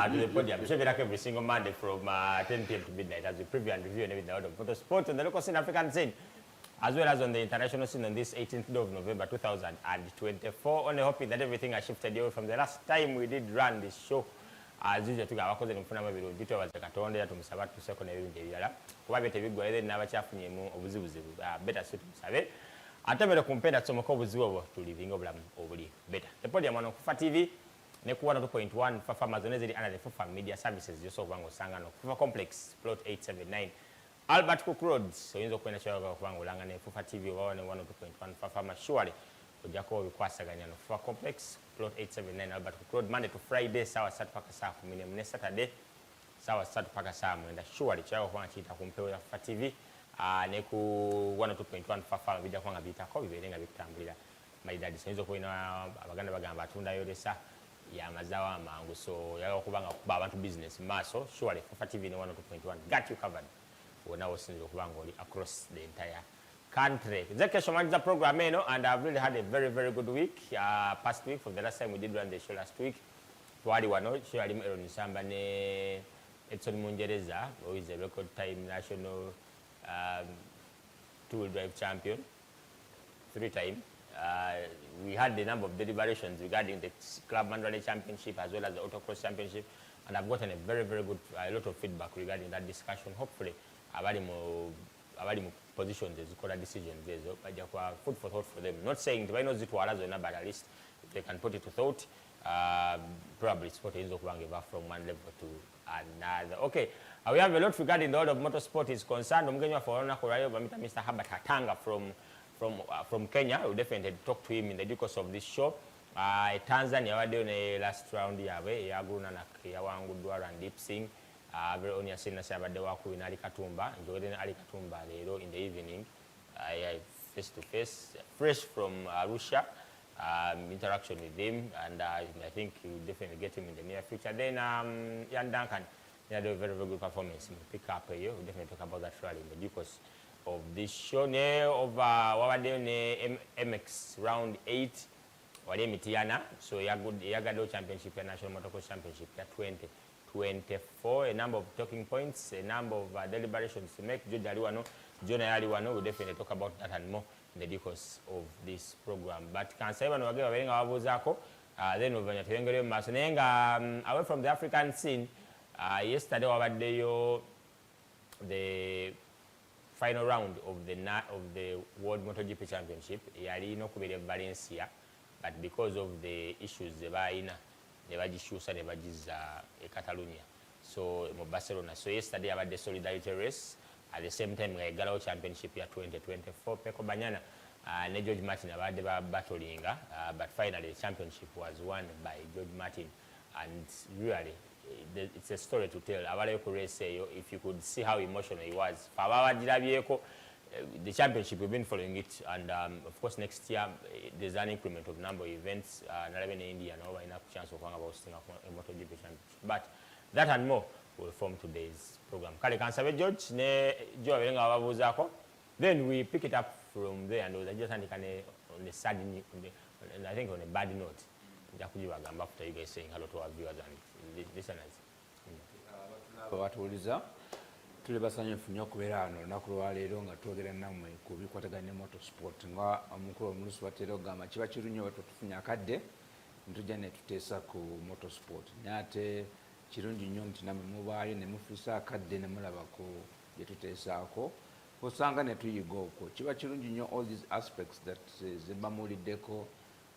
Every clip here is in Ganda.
To the podium. We should be back every single Monday from 10 p.m. to midnight as we preview and review and everything out of motorsport on the local scene, African scene, as well as on the international scene on this 18th of November 2024. Only hoping that everything has shifted away from the last time we did run this show. As usual, to our cousin Mfuna Mabiro, Vito was the Catonda to Musabat to second area. Why be big way, never chaffing you of better suit Save. I tell me to compare that some of to living over better. The podium on Fufa TV. Neku 102.1 for farmers and the Fufa Media Services, Yusuf Wango Sangano, Fufa Complex, plot 879. Albert Cook Road, so in the Quenachaga of Wango Langan, Fufa TV 102.1 for farmers, surely. Ojako Kwasaganya, Fufa Complex, plot 879, Albert Cook Road, Monday to Friday, Sawa Sat Pakasa, Minimum Saturday, Sawa Sat Pakasam, and surely Chow Wanchita Kumpel for TV, Neku 102.1 for farm video Wangabita, Kobe, Victoria. My dad is in Baganda Bagamba, Tunda Yodesa. Ya mazawa mangu so ya kubanga abantu business maso surely for TV 102.1 got you covered when I was in across the entire country. The program and I've really had a very good week past week from the last time we did run the show last week. Wadi wano surely Meron Sambane Edson Munjereza, who is a record time national two-wheel drive champion 3 times. We had the number of deliberations regarding the Club Mandalay Championship as well as the Autocross Championship, and I've gotten a very good lot of feedback regarding that discussion. Hopefully, I've positions as a decisions but food for thought for them. Not saying the knows it was but at least if they can put it to thought, probably sport is from one level to another. Okay, we have a lot regarding the world of motorsport is concerned. Mr. HERBERT HATANGA from Kenya. We'll definitely talk to him in the course of this show. Tanzania wade last round yawe yaguna na yawangu Dwara and Deep Sing. Very only a seen Sabade Waku in Ali Katumba, Jordan Ali Katumba in the evening. Face to face, fresh from Arusha. Interaction with him, and I think you will definitely get him in the near future. Then Jan Duncan, he had a very good performance. Pick up here. We'll definitely talk about that rally in the course of this show. Over MX round 8. Wale Mitiana, so Yagado Championship, National Motocross Championship, 2024. A number of talking points, a number of deliberations to make. John Aliwano will definitely talk about that and more in the course of this program. But can say when we are going then over to away from the African scene. Yesterday over the final round of the World MotoGP Championship, yali no kubere Valencia. But because of the issues they were issues and Catalonia. So Barcelona. So yesterday about the solidarity race. At the same time, the Galo Championship year 2024, Peko Banyana and George Martin about the battling, but finally the championship was won by George Martin, and really it's a story to tell. Abaleko race, if you could see how emotional he was. the championship, we've been following it, and of course next year there's an increment of number of events. Not even in India, no, enough chance of hosting a MotoGP championship. But that and more will form today's program. Kale kansabe George ne Joe abelenga ababuzako. Then we pick it up from there, and I just on a sad, I think on a bad note. After you guys saying hello to our viewers and listeners. Batuuliza tuli basanyufu nnyo okubeera wano olunaku lwaleero nga twogera nammwe ku bikwataganya ne motorsport nga omukulu omulusi watera okugamba kiba kirungi bwe tufunye akadde ntujja ne tuteesa ku motorsport naye ate kirungi nnyo nti nammwe mubaayo ne mufuusa akadde ne mulaba ku bye tuteesaako osanga ne tuyiga okwo kiba kirungi nnyo all these aspects that ze bamuwuliddeko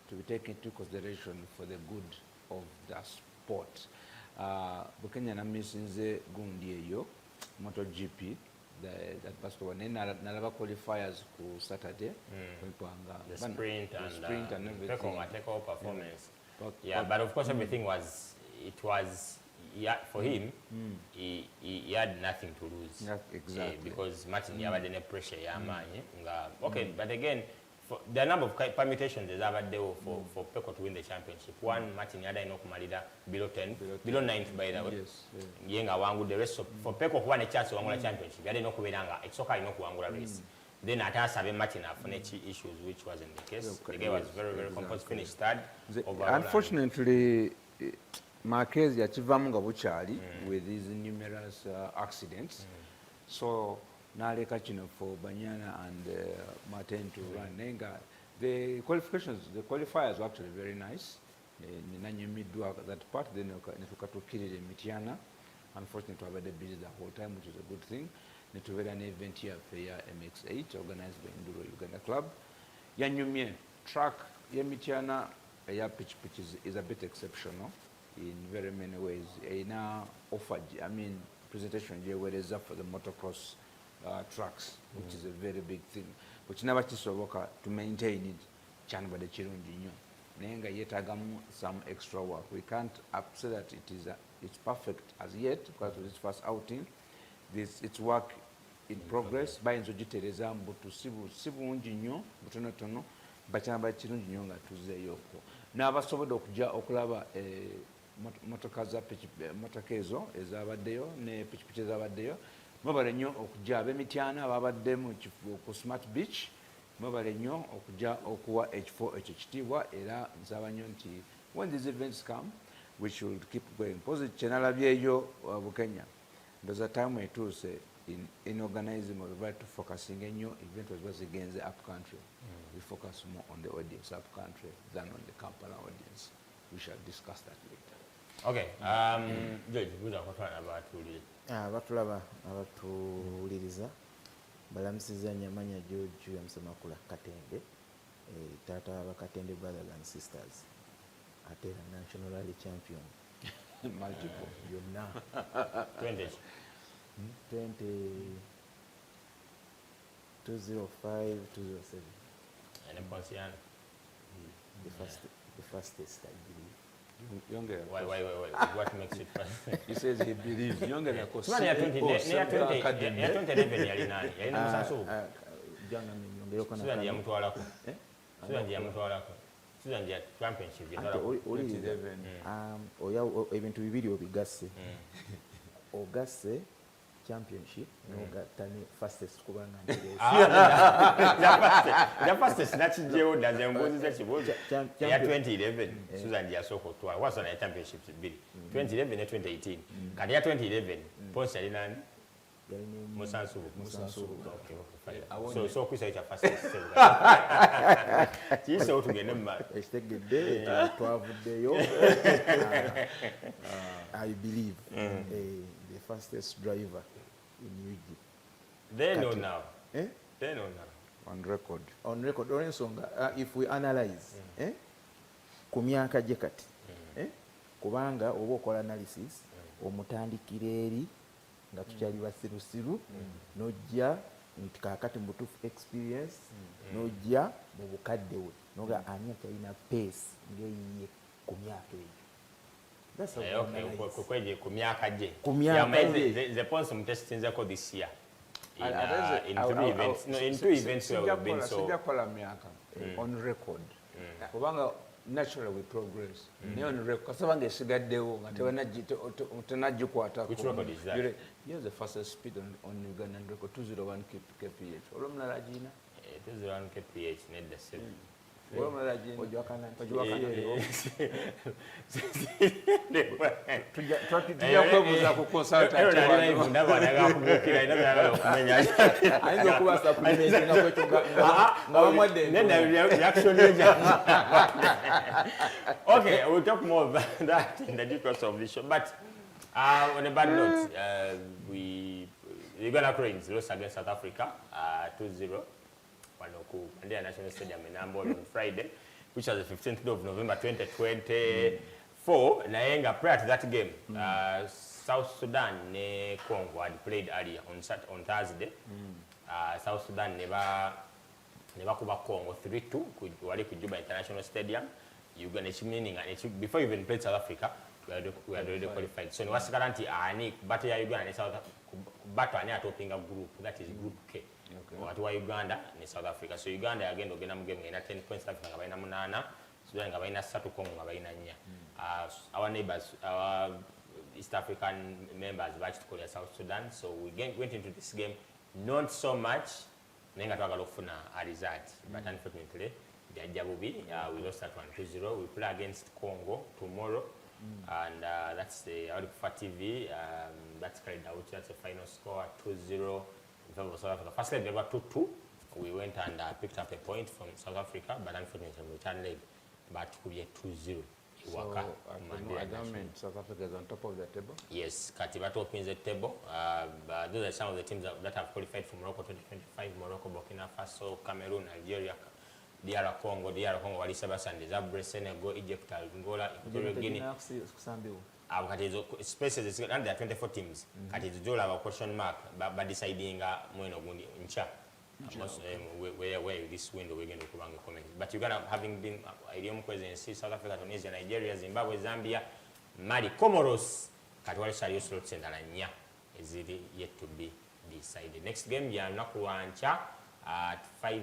to be taken into consideration for the good of the sport. Bukenya na misinze gundi eyo MotoGP that basketball nalaba qualifiers ku Saturday the sprint and everything take all performance but of course everything was for him he had nothing to lose exactly because Martin yabadde ne pressure yamanyi nga okay but again there are a number of permutations there's ever there for Peko to win the championship. One, Martin Yada in Okumalida below 10, below 9th by the way. Yes. Yenga wangu the rest of for Peko who won a chance to win the championship. Yada no kubenanga. It's okay no kuangula race. Then Atasa Martin have financial issues which wasn't the case. The guy was very composed, finished third. Unfortunately, Marquez yachivamu nga buchali with these numerous accidents. So Naleka Chino for Banyana and Martin to run. The qualifications, the qualifiers were actually very nice. That part, then Nefukato Kiri Mitiana. Unfortunately, to have busy the whole time, which is a good thing. To have an event here for MX8 organized by Enduro Uganda Club. Yanyumie track Mitiana pitch is a bit exceptional in very many ways. Now offered, presentation here where is up for the motocross tracks, which is a very big thing. Which never work to maintain it. Chanba de Chirunjinyo. Nenga yetagamu some extra work. We can't say that it's perfect as yet because of this first outing. It's work in progress. By Nzojitereza mbutu sibu unjinyo, butono tono, bachanaba Chirunjinyo nga tuze yoko. Na abasobola okuja okulaba motokaza motokezo ezabaddeyo ne pichipichi ezabaddeyo. Mobile nyo okuja ab'emityana ababadde mu ku Smart Beach mobile nyo okuja okuwa H4 ekitiibwa era nsaba nnyo nti when these events come we should keep going because kyenalabyeyo Bukenya there's a time etuuse in organizing or to focusing ennyo event was against the up country we focus more on the audience up country than on the Kampala audience. We shall discuss that later. Okay, George, we're talking about batulaba abatuwuliriza balamusiza Nyamanya George yamusemakula Katende tata wa Katende brothers and sisters ate national rally champion multiple yonna 20 205 207 and Ponsian the fastest I believe. Younger. Why? What makes it fast? He says he believes. Younger than Costa. 2011 yali nani? Yali na Musansu. Janga mnyongero kana. Sudan ya mtu walako. Sudan ya mtu walako. Sudan ya championship ya walako. 2011. Oya ebintu bibiri obigasse. Ogasse championship n'ogattane fastest kubanga njere. The fastest nakijjewo ddaze embuuzi z'ekibuuzo ya 2011 Susan yasooka otwala wasona ya championships bbiri 2011 ne 2018 kati ya 2011 Ponce yali nani? Musansubu. So kwisa ekya fastest kiyisewo tugende mu maaso ekitegedde twavuddeyo I believe the fastest driver in Egypt. They know now. They know now. On record. Olw'ensonga if we analyze ku myaka gye kati kubanga oba okola analysis omutandikira eri nga tukyali basirusiru n'ojja nti kaakati mu butuufu experience n'ojja mu bukadde we noga ani akyalina pace ng'eyiye ku myaka eyo. Okay, kweje ku myaka gye. Ku myaka the Ponce mutestinzeko this year. in 3 events. No, in 2 events where we've been so. On record. Kubanga naturally we progress. On record. Kasabanga esigaddewo nga tenagikwata. Which record is that? Here's the fastest speed on Ugandan record, 201 kph. Olomulala agina? 201 kph nedda 7. Olomulala agina? Tujja kwebuuza ku consultant wano. Ayinza okuba supplement nga kwekyo nga bamwadde. Nedda reaction eja. Okay, we'll talk more about that in the due course of this show. But on a bad note, Uganda Cranes lost against South Africa 2-0. Mandela National Stadium in Nambola on Friday, which was the 15th of November 2024. Nayenga, prior to that game, South Sudan and Congo had played earlier on Thursday. South Sudan never kuba Congo 3-2 wali ku Juba International Stadium. Uganda meaning before you even played South Africa, we had already qualified. So was guarantee ani battle ya Uganda and South battle ani atopinga group, that is group K. Watu wa Uganda ni South Africa. So Uganda again ogenda mu game ina 10 points, South Africa ngabaina 8, Sudan ngabaina 3, Congo ngabaina 4. Our neighbors, our East African members batch to South Sudan. So we went into this game not so much nenga twagala okufuna a result, but unfortunately we lost that one 2-0. We play against Congo tomorrow, and that's the Audifa TV. That's carried out. That's the final score 2-0. South Africa. First leg they were 2-2. We went and picked up a point from South Africa, but unfortunately return leg, but we had 2-0. So at the moment, South Africa is on top of the table? Yes, Katiba top in the table. Those are some of the teams that have qualified for Morocco 2025, Morocco, Burkina Faso, Cameroon, Algeria, DR Congo, Walisaba Sande, Zabre, Senegal, Egypt, Angola, Equatorial Guinea. Spaces and there are 24 teams. At its door have a question mark, but deciding where this window we're going to comment. But you're gonna having been Idiom Presidency, South Africa, Tunisia, Nigeria, Zimbabwe, Zambia, Mali, Comoros, Katwale Sario Slots and Alanya is yet to be decided. Next game, Yanakuancha at 5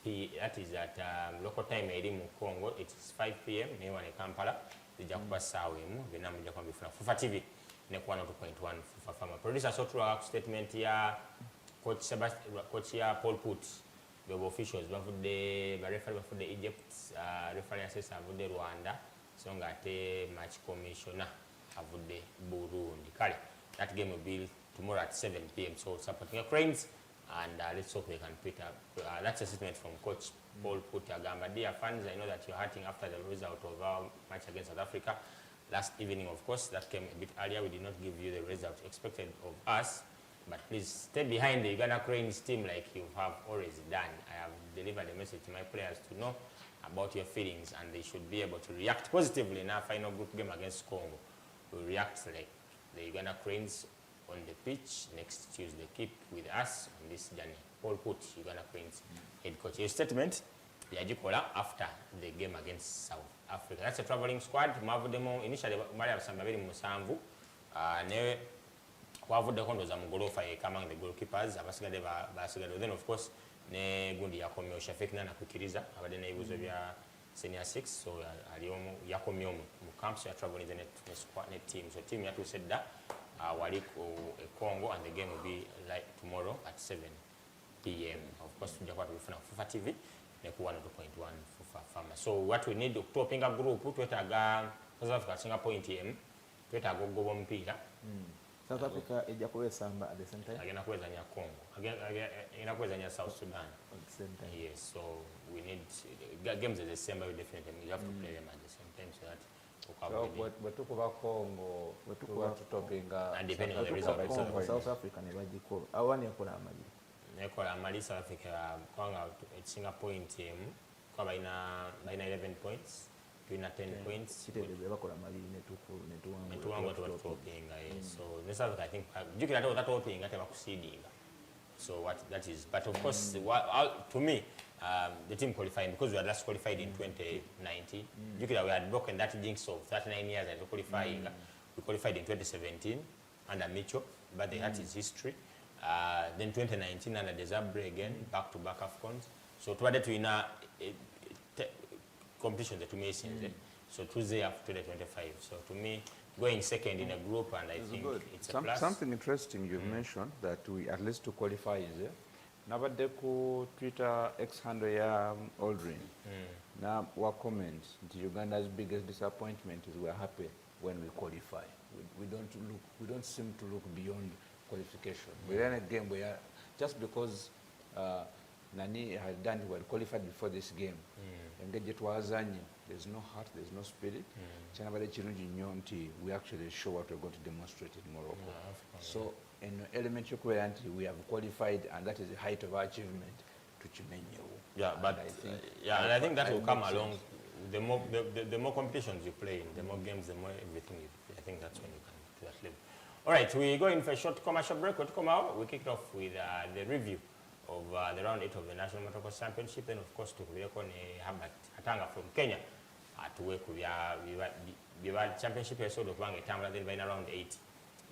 p.m. That is at local time in Congo. It is 5 p.m. Near Kampala. The Jakuba Sawim, the number Jakuba Fufa TV, Nekwana 2.1 Fufa Farmer. Producer Sotra statement here, Coach Sebastian, Coach here, Paul Put, the officials, the referee for the Egypt, references of the Rwanda, Songate match commissioner of the Burundi. That game will be tomorrow at 7 p.m. So supporting your Cranes, and let's hope they can pick up. That's a statement from Coach Paul Putagamba. Dear fans, I know that you're hurting after the result of our match against South Africa last evening. Of course, that came a bit earlier. We did not give you the result expected of us, but please stay behind the Uganda Cranes team like you have always done. I have delivered a message to my players to know about your feelings, and they should be able to react positively in our final group game against Congo. We react like the Uganda Cranes on the pitch next Tuesday. Keep with us on this journey. Paul Put, Uganda Cranes head coach. His statement, Yajikola after the game against South Africa. That's a traveling squad. Mavudemo initially Mali Sambabiri Musamvu. Ne Wavude Kondoza Mugolofa among the goalkeepers. Abasigade Basigado. Then of course ne Gundi Yakomio Shafekna na Kukiriza. Abadene Ibuzo via senior 6. So Aliomo Yakomio Mukamps are traveling the net team. So team Yatu said that Waliko Congo, and the game will be like tomorrow at 7 p.m. Of course, we have Fufa TV, like 1.1 Fufa Farmer. So what we need to topping a group, Twitter, South Africa, Singapore team, Twitter go mpira. South Africa ejakuwe samba at the same time. Again, Akwezanya Congo. Again, Akwezanya South Sudan. At the same time. Yes. So we need games at the same time. We definitely you have to play them at the same time so that. So what took over Congo? What took over topping? And depending on the result, South Africa never jiko. Awani yakola amali. Nekola amali South Africa kwanga Singapore team kwa baina 11 points, tuina 10 points. Chitebeze bakola amali netuwangu tuwatopinga. So South Africa I think jukira to that topping ate bakusidinga. So what that is, but of course to me the team qualified because we had last qualified in 2019. Jukira we had broken that jinx of 39 years and qualifying. We qualified in 2017 under Mitchell, but they had his history. then 2019 under Desabre again, back-to-back AFCONs. So twadde tulina competition that we so Tuesday after 2025. So to me, going second in a group, and I think it's a plus. Something interesting you've mentioned that we at least to qualify is there. Nabadde ku Twitter X handle ya Aldrin. Now what comments? Uganda's biggest disappointment is we're happy when we qualify. We don't seem to look beyond qualification. We're in a game where just because Nani had done well qualified before this game. There's no heart, there's no spirit. We actually show what we're going to demonstrate in Morocco. So in elementary quality, we have qualified, and that is the height of our achievement to Chimenyo. Yeah, but I think that will come along. The more competitions you play in, the more games, the more everything you play. I think that's when you come to that level. All right, we go in for a short commercial break. We kicked off with the review of the round 8 of the National Motocross Championship. Then, of course, to HERBERT HATANGA from Kenya to work with the championship episode of Bang Tamla, then by around 8.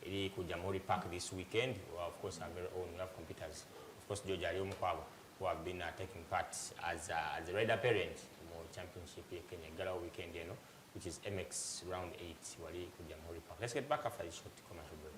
Ili Jamhuri Park this weekend. Of course, our very own, we have competitors. Of course, George Aliomkwabo, who have been taking part as a rider parent more championship Kenya Gala weekend, which is MX round 8. Wali Jamhuri Park. Let's get back after this short commercial break.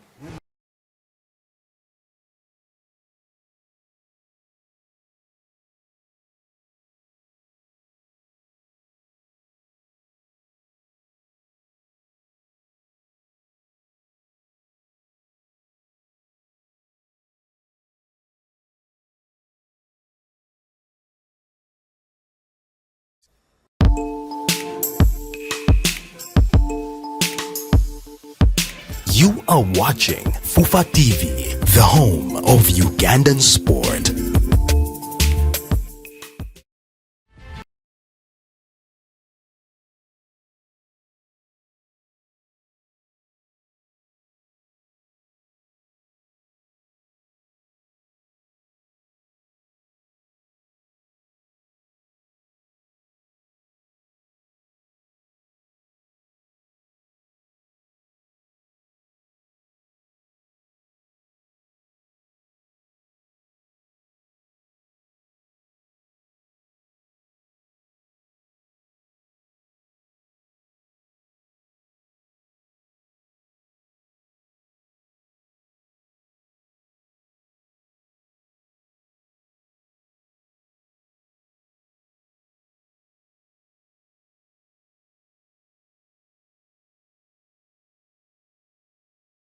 You are watching Fufa TV, the home of Ugandan sport.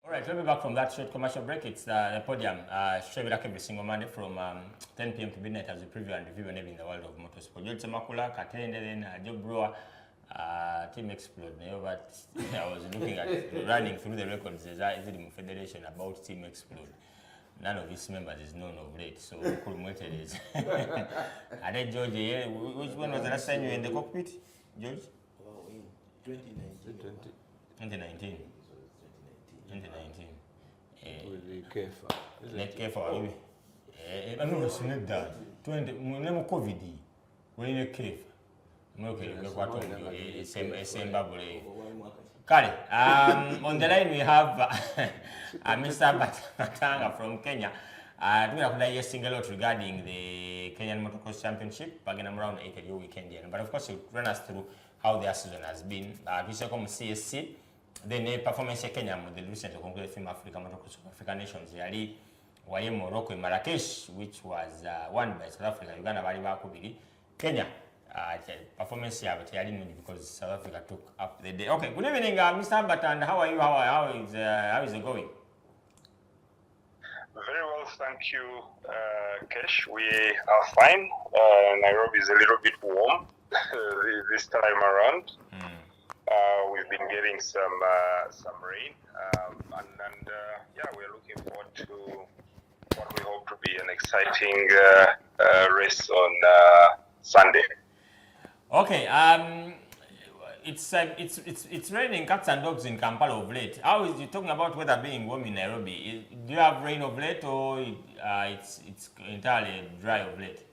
All right, we'll be back from that short commercial break. It's the Podium, straight back every single Monday from 10 p.m. to midnight as we preview and review whenever in the world of motorsport. George Makula, Katende, then Joe Brewer, Team Explode. But I was looking at running through the records, there's a federation about Team Explode. None of its members is known of late, so we could wait it is. And then George, which one was the last time you were in the cockpit, George? Well, in 2019. 2019. 2019. With the Kefa. Net Kefa. I know it's not that. 20. Name COVID. When you Kefa. Okay, same bubble. Kale, on the line we have Mr. HATANGA from Kenya. We have a single out regarding the Kenyan Motocross Championship, Paganam round 8 at your weekend. But of course, you run us through how their season has been. We say come CSC. Then performance in Kenya with the recently concluded Film Africa Motocross African Nations. Yali waye Morocco in Marrakesh, which was won by South Africa. Uganda bali bakubiri. Kenya performance here, but I didn't know because South Africa took up the day. Okay, good evening, Mr. HERBERT, and how are you? How is it going? Very well, thank you, Kesh. We are fine. Nairobi is a little bit warm this time around. We've been getting some rain, and we're looking forward to what we hope to be an exciting race on Sunday. Okay, it's raining cats and dogs in Kampala of late. How is you talking about weather being warm in Nairobi? Do you have rain of late, or it's entirely dry of late?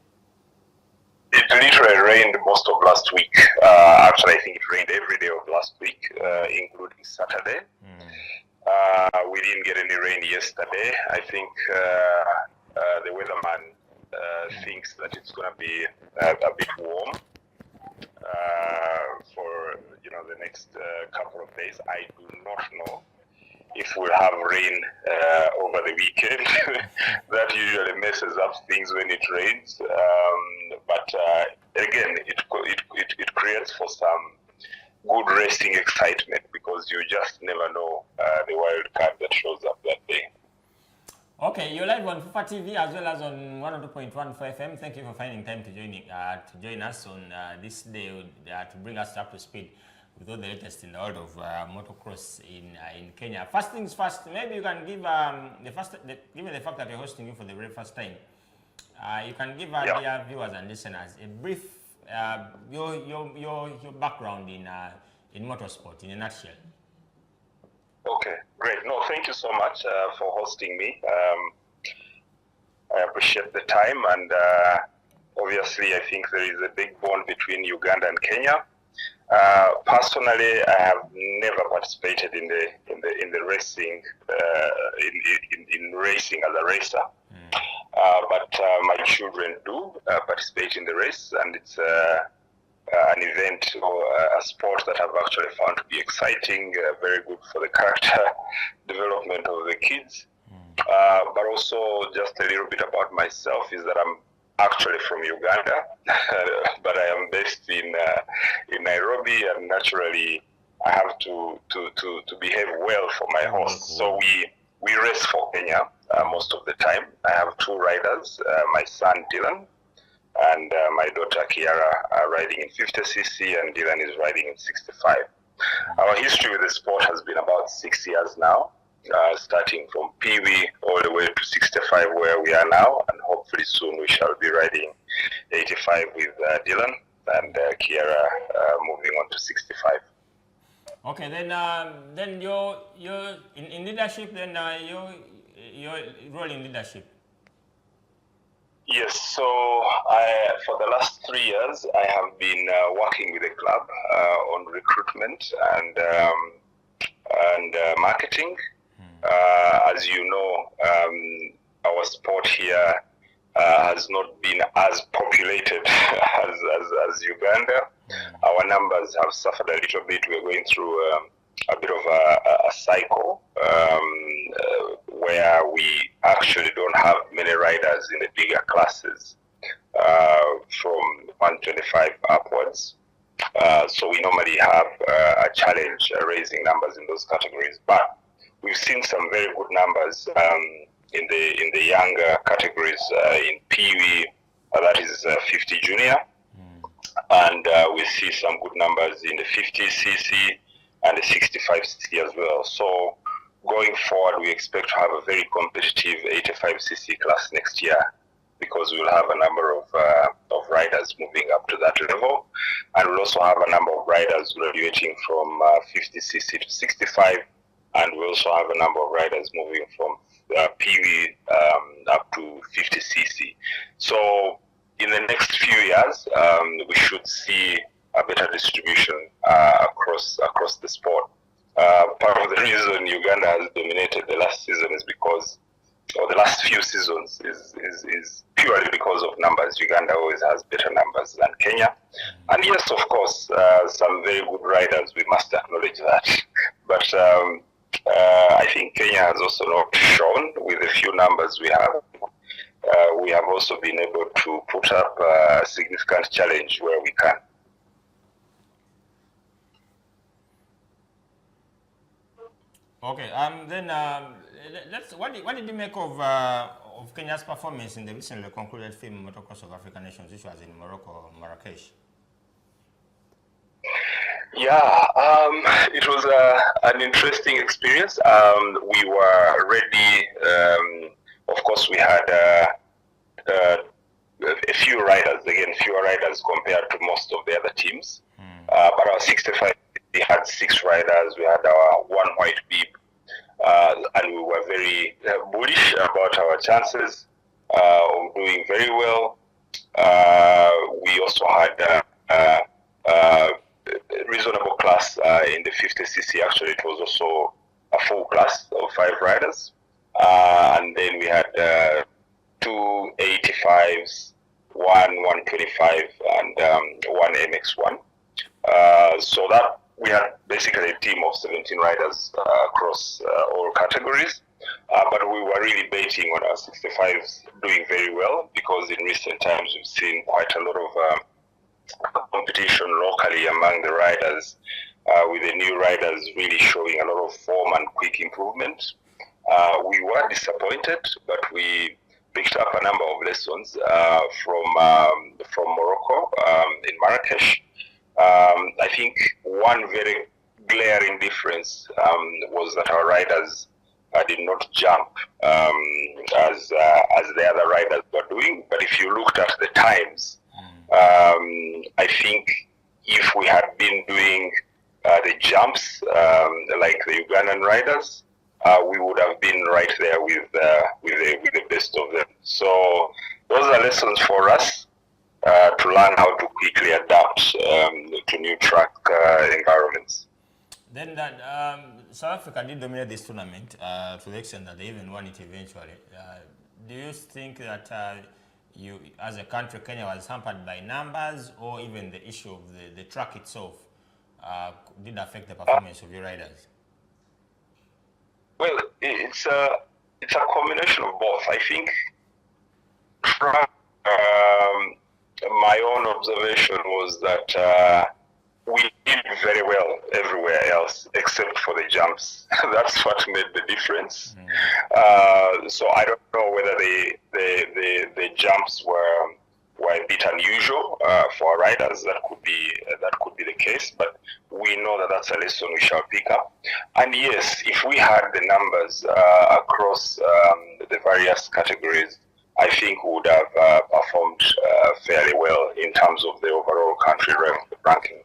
It literally rained most of last week. Actually, I think it rained every day of last week, including Saturday. We didn't get any rain yesterday. I think the weatherman thinks that it's going to be a bit warm for the next couple of days. I do not know if we'll have rain over the weekend. That usually messes up things when it rains. But again, it creates for some good racing excitement, because you just never know the wild card that shows up that day. Okay, you're live on FUFA TV as well as on 102.1 for FM. Thank you for finding time to join us on this day to bring us up to speed with all the latest in the world of motocross in Kenya. First things first, maybe you can give given the fact that we're hosting you for the very first time, you can give our dear viewers and listeners a brief your background in motorsport in a nutshell. Okay, great. No, thank you so much for hosting me. I appreciate the time, and obviously I think there is a big bond between Uganda and Kenya. Personally, I have never participated in the racing in racing as a racer, but my children do participate in the race, and it's an event or a sport that I've actually found to be exciting, very good for the character development of the kids. But also, just a little bit about myself is that I'm actually from Uganda, but I am based in Nairobi, and naturally I have to behave well for my host. So we race for Kenya most of the time. I have two riders, my son Dylan and my daughter Kiara are riding in 50cc, and Dylan is riding in 65. Our history with the sport has been about 6 years now, starting from Pee-wee all the way to 65 where we are now, and hopefully soon we shall be riding 85 with Dylan, and Kiara moving on to 65. Okay, then you're in leadership. Then your role in leadership. Yes, so for the last 3 years, I have been working with the club on recruitment and marketing. As you know, our sport here has not been as populated as Uganda. Our numbers have suffered a little bit. We're going through a bit of a cycle where we actually don't have many riders in the bigger classes from 125 upwards. So we normally have a challenge raising numbers in those categories. But we've seen some very good numbers in the younger categories in Pee-wee, that is 50 junior, and we see some good numbers in the 50cc and the 65cc as well. So going forward, we expect to have a very competitive 85cc class next year, because we'll have a number of riders moving up to that level, and we'll also have a number of riders graduating from 50cc to 65, and we also have a number of riders moving from Pee-wee up to 50cc. So in the next few years, we should see a better distribution across the sport. Part of the reason Uganda has dominated the last season is because, or the last few seasons, is purely because of numbers. Uganda always has better numbers than Kenya. And yes, of course, some very good riders, we must acknowledge that. But I think Kenya has also not shown with the few numbers we have. We have also been able to put up a significant challenge where we can. Okay, then what did you make of Kenya's performance in the recently concluded film Motocross of African Nations, which was in Morocco, Marrakesh? Yeah, it was an interesting experience. We were ready. Of course, we had a few riders, again, fewer riders compared to most of the other teams. But our 65, we had 6 riders. We had our one white beep, and we were very bullish about our chances of doing very well. We also had a reasonable class in the 50cc. Actually, it was also a full class of 5 riders. And then we had 2 85s, 125, and 1 MX1. So that we had basically a team of 17 riders across all categories. But we were really betting on our 65s doing very well, because in recent times we've seen quite a lot of competition locally among the riders, with the new riders really showing a lot of form and quick improvement. We were disappointed, but we picked up a number of lessons from Morocco in Marrakesh. I think one very glaring difference was that our riders did not jump as the other riders were doing. But if you looked at the times, I think if we had been doing the jumps like the Ugandan riders, we would have been right there with the best of them. So those are lessons for us to learn how to quickly adapt to new track environments. Then that South Africa did dominate this tournament to the extent that they even won it eventually. Do you think that you, as a country, Kenya was hampered by numbers, or even the issue of the track itself did affect the performance of your riders? Well, it's a combination of both. I think my own observation was that we did very well everywhere else except for the jumps. That's what made the difference. So I don't know whether the jumps were a bit unusual for our riders. That could be the case, but we know that that's a lesson we shall pick up. And yes, if we had the numbers across the various categories, I think we would have performed fairly well in terms of the overall country ranking.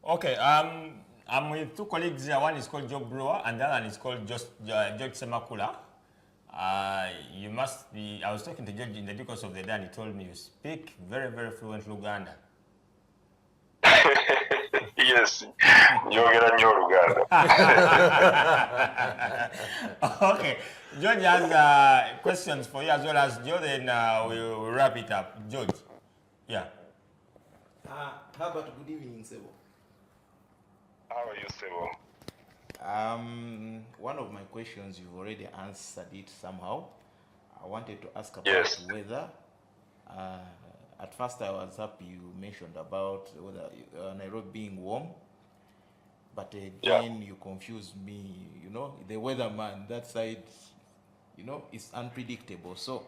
Okay, I'm with 2 colleagues here. One is called Joe Brewer, and the other one is called George Semakula. You must be, I was talking to George in the course of the day, and he told me you speak very, very fluent Luganda. Yes, Nyogera nyo Luganda. Okay, George has questions for you as well as Joe, then we'll wrap it up. George, yeah. Herbert, good evening, Sebo. How are you, Sebo? One of my questions, you've already answered it somehow. I wanted to ask about weather. At first I was happy you mentioned about whether Nairobi being warm, but again you confused me. You know, the weatherman that side, you know, is unpredictable. So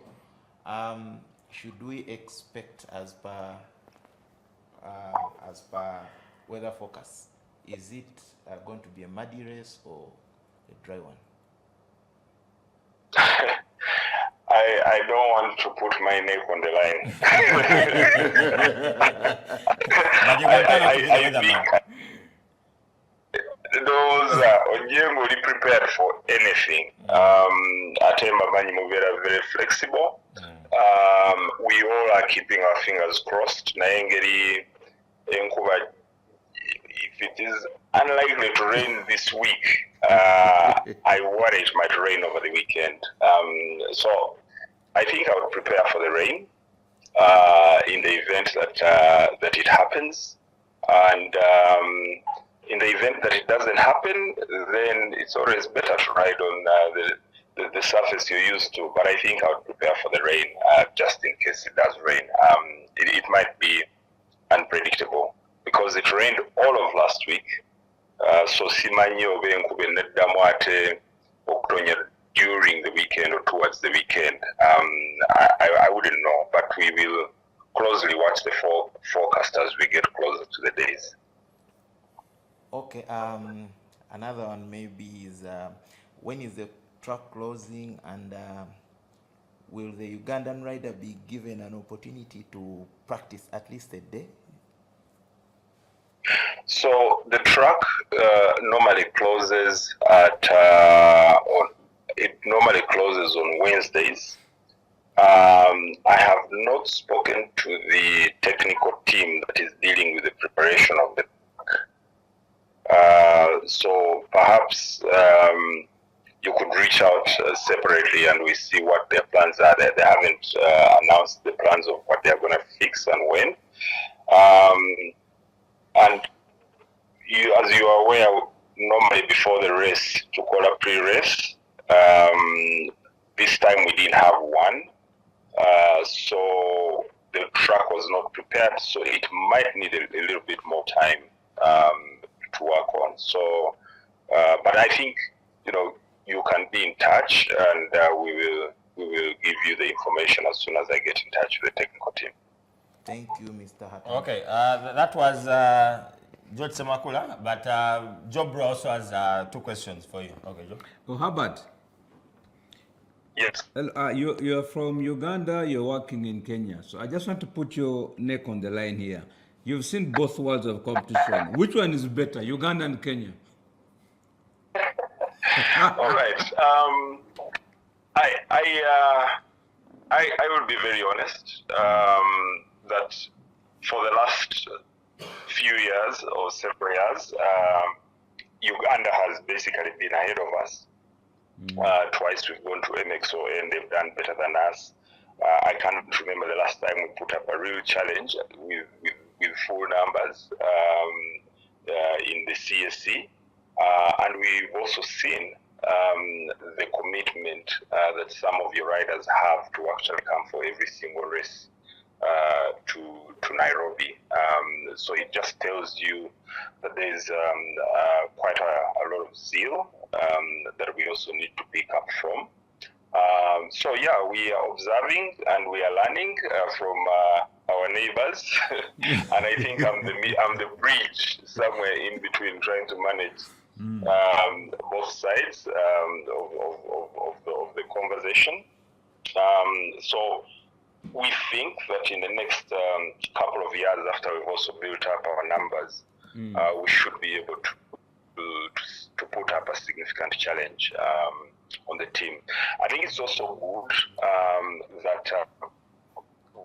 should we expect, as per weather forecast, is it going to be a muddy race or a dry one? I don't want to put my neck on the line. But you can tell us those Onjem will be prepared for anything. Atemba Banyi Muvera very flexible. We all are keeping our fingers crossed. Naengeri Enkuba, if it is unlikely to rain this week, I worry it might rain over the weekend. So I think I would prepare for the rain in the event that it happens. And in the event that it doesn't happen, then it's always better to ride on the surface you're used to. But I think I would prepare for the rain just in case it does rain. It might be unpredictable because it rained all of last week. So simanyi oba enkuba eneddamu ate okutonya during the weekend or towards the weekend. I wouldn't know, but we will closely watch the forecast as we get closer to the days. Okay, another one maybe is when is the track closing, and will the Ugandan rider be given an opportunity to practice at least a day? So the track normally closes it normally closes on Wednesdays. I have not spoken to the technical team that is dealing with the preparation of the track. So perhaps you could reach out separately and we see what their plans are. They haven't announced the plans of what they're going to fix and when. And you, as you are aware, normally before the race to call a pre-race. This time we didn't have one, so the track was not prepared. So it might need a little bit more time to work on. So, but I think you can be in touch, and we will give you the information as soon as I get in touch with the technical team. Thank you, Mr. Hatanga. Okay, that was George Semakula, but Joe Bro also has 2 questions for you. Okay, Joe. Oh, Herbert. Yes. You're from Uganda, you're working in Kenya. So I just want to put your neck on the line here. You've seen both worlds of competition. Which one is better, Uganda and Kenya? All right. I will be very honest that for the last few years or several years, Uganda has basically been ahead of us. Twice we've gone to MXO and they've done better than us. I can't remember the last time we put up a real challenge with full numbers in the CSC. And we've also seen the commitment that some of your riders have to actually come for every single race to Nairobi. So it just tells you that there's quite a lot of zeal that we also need to pick up from. So yeah, we are observing and we are learning from our neighbors, and I think I'm the bridge somewhere in between, trying to manage both sides of the conversation. So we think that in the next couple of years, after we've also built up our numbers, we should be able to put up a significant challenge on the team. I think it's also good that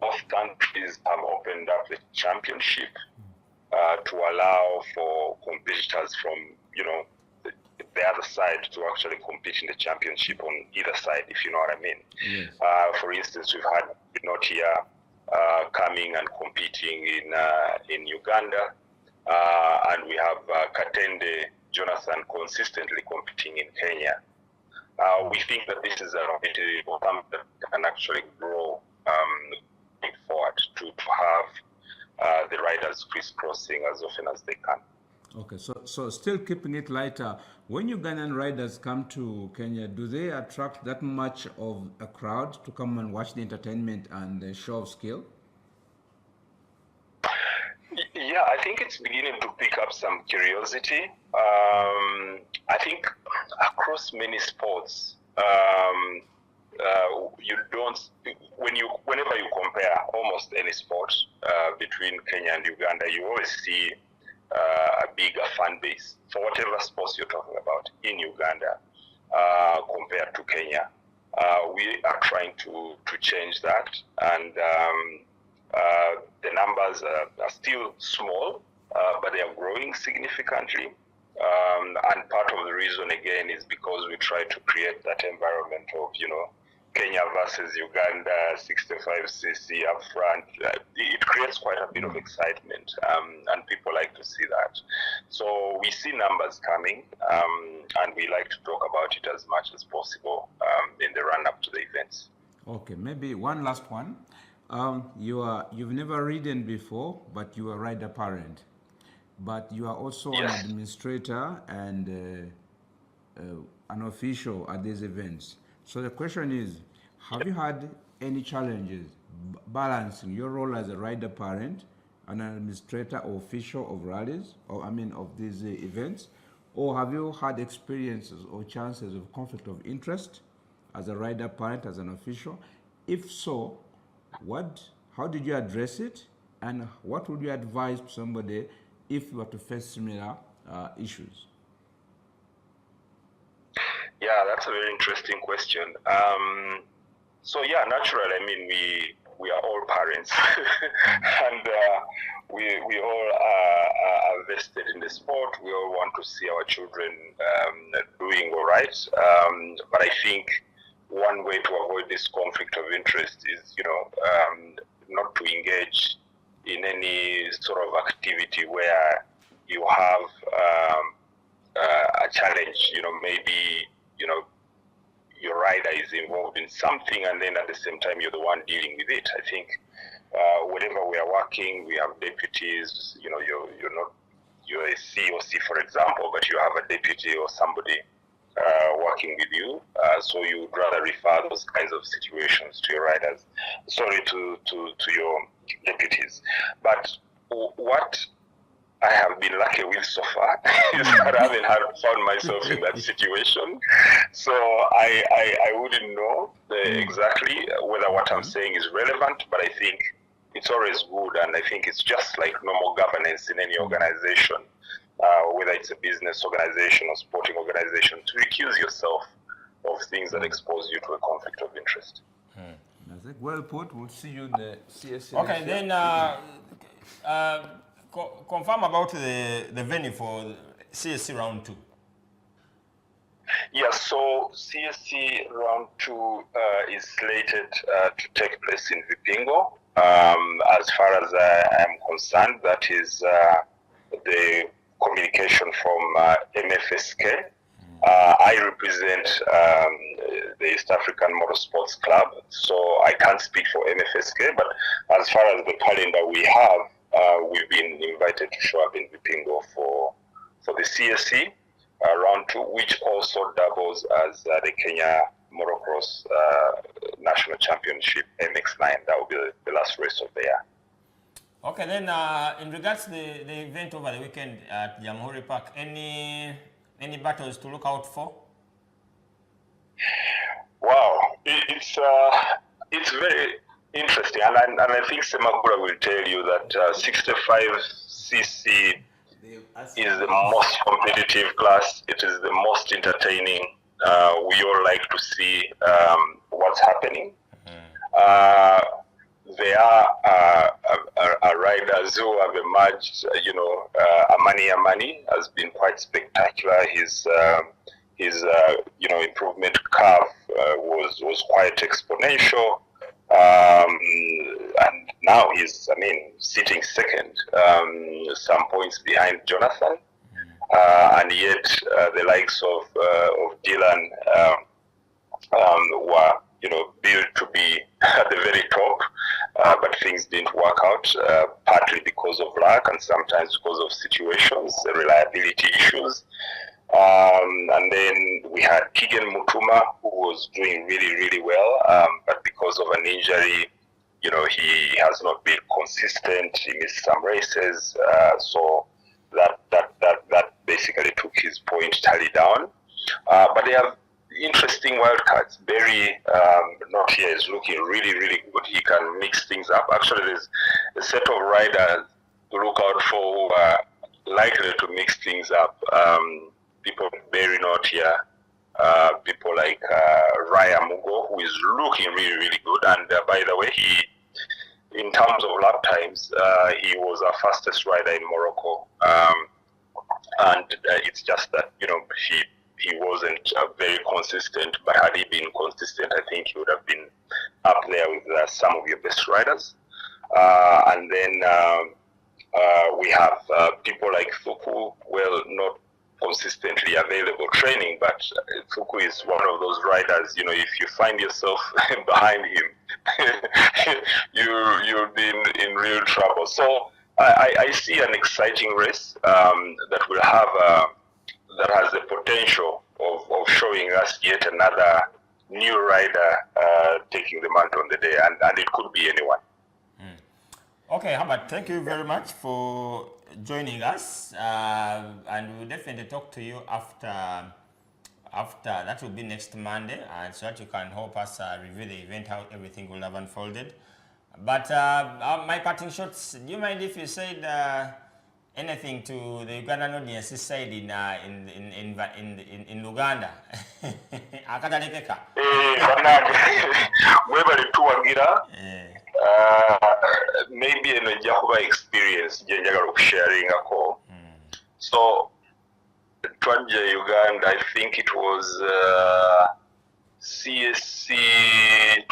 both countries have opened up the championship to allow for competitors from the other side to actually compete in the championship on either side, if you know what I mean. Yes. For instance, we've had Notia coming and competing in Uganda, and we have Katende Jonathan consistently competing in Kenya. We think that this is an opportunity for them that can actually grow going forward to have the riders crisscrossing as often as they can. Okay, so still keeping it lighter, when Ugandan riders come to Kenya, do they attract that much of a crowd to come and watch the entertainment and the show of skill? Yeah, I think it's beginning to pick up some curiosity. I think across many sports, you don't, whenever you compare almost any sport between Kenya and Uganda, you always see a bigger fan base for whatever sports you're talking about in Uganda compared to Kenya. We are trying to change that, and the numbers are still small, but they are growing significantly. And part of the reason again is because we try to create that environment of Kenya versus Uganda, 65cc up front. It creates quite a bit of excitement, and people like to see that. So we see numbers coming, and we like to talk about it as much as possible in the run-up to the events. Okay, maybe one last one. You've never ridden before, but you are rider parent. But you are also an administrator and an official at these events. So the question is, have you had any challenges balancing your role as a rider parent and an administrator or official of rallies, of these events? Or have you had experiences or chances of conflict of interest as a rider parent, as an official? If so, how did you address it? And what would you advise to somebody if you were to face similar issues? Yeah, that's a very interesting question. So yeah, naturally, we are all parents, and we all are vested in the sport. We all want to see our children doing all right. But I think one way to avoid this conflict of interest is, not to engage in any sort of activity where you have a challenge. Maybe your rider is involved in something, and then at the same time you're the one dealing with it. I think wherever we are working, we have deputies. You're a COC, for example, but you have a deputy or somebody working with you. So you would rather refer those kinds of situations to your riders. Sorry, to your deputies. But what I have been lucky with so far is that I haven't found myself in that situation. So I wouldn't know exactly whether what I'm saying is relevant, but I think it's always good, and I think it's just like normal governance in any organization, whether it's a business organization or sporting organization, to recuse yourself of things that expose you to a conflict of interest. Well put. We'll see you in the CSC. Okay, then confirm about the venue for CSC round 2. Yes, so CSC round 2 is slated to take place in Vipingo. As far as I am concerned, that is the communication from MFSK. I represent the East African Motorsports Club, so I can't speak for MFSK, but as far as the calendar we have, we've been invited to show up in Vipingo for the CSC round 2, which also doubles as the Kenya Motocross National Championship MX9. That will be the last race of the year. Okay, then in regards to the event over the weekend at Jamhuri Park, any battles to look out for? Wow, it's very interesting, and I think Semakura will tell you that 65cc is the most competitive class. It is the most entertaining. We all like to see what's happening. There are riders who have emerged. Amani has been quite spectacular. His improvement curve was quite exponential. And now he's, sitting second, some points behind Jonathan. And yet the likes of Dylan were, built to be at the very top, but things didn't work out, partly because of luck and sometimes because of situations, reliability issues. And then we had Keegan Mutuma, who was doing really, really well, but because of an injury, he has not been consistent. He missed some races, so that basically took his point tally down. But they have interesting wildcards. Barry, not here, is looking really, really good. He can mix things up. Actually, there's a set of riders to look out for who are likely to mix things up. People Barry not here. People like Raya Mugo, who is looking really, really good. And by the way, in terms of lap times, he was our fastest rider in Morocco. And it's just that, he wasn't very consistent, but had he been consistent, I think he would have been up there with some of your best riders. And then we have people like Thuku, well, not consistently available training, but Thuku is one of those riders, if you find yourself behind him, you'll be in real trouble. So I see an exciting race that will have that has the potential of showing us yet another new rider taking the mantle on the day, and it could be anyone. Okay, Herbert, thank you very much for joining us, and we'll definitely talk to you after that will be next Monday, and so that you can help us review the event, how everything will have unfolded. But my parting shots, do you mind if you said anything to the Ugandan audience this side in Uganda? Akatalekeka. Webale tuwagira maybe eno ejja kuba experience gye njagala okusharingako. So twajja Uganda, I think it was CSC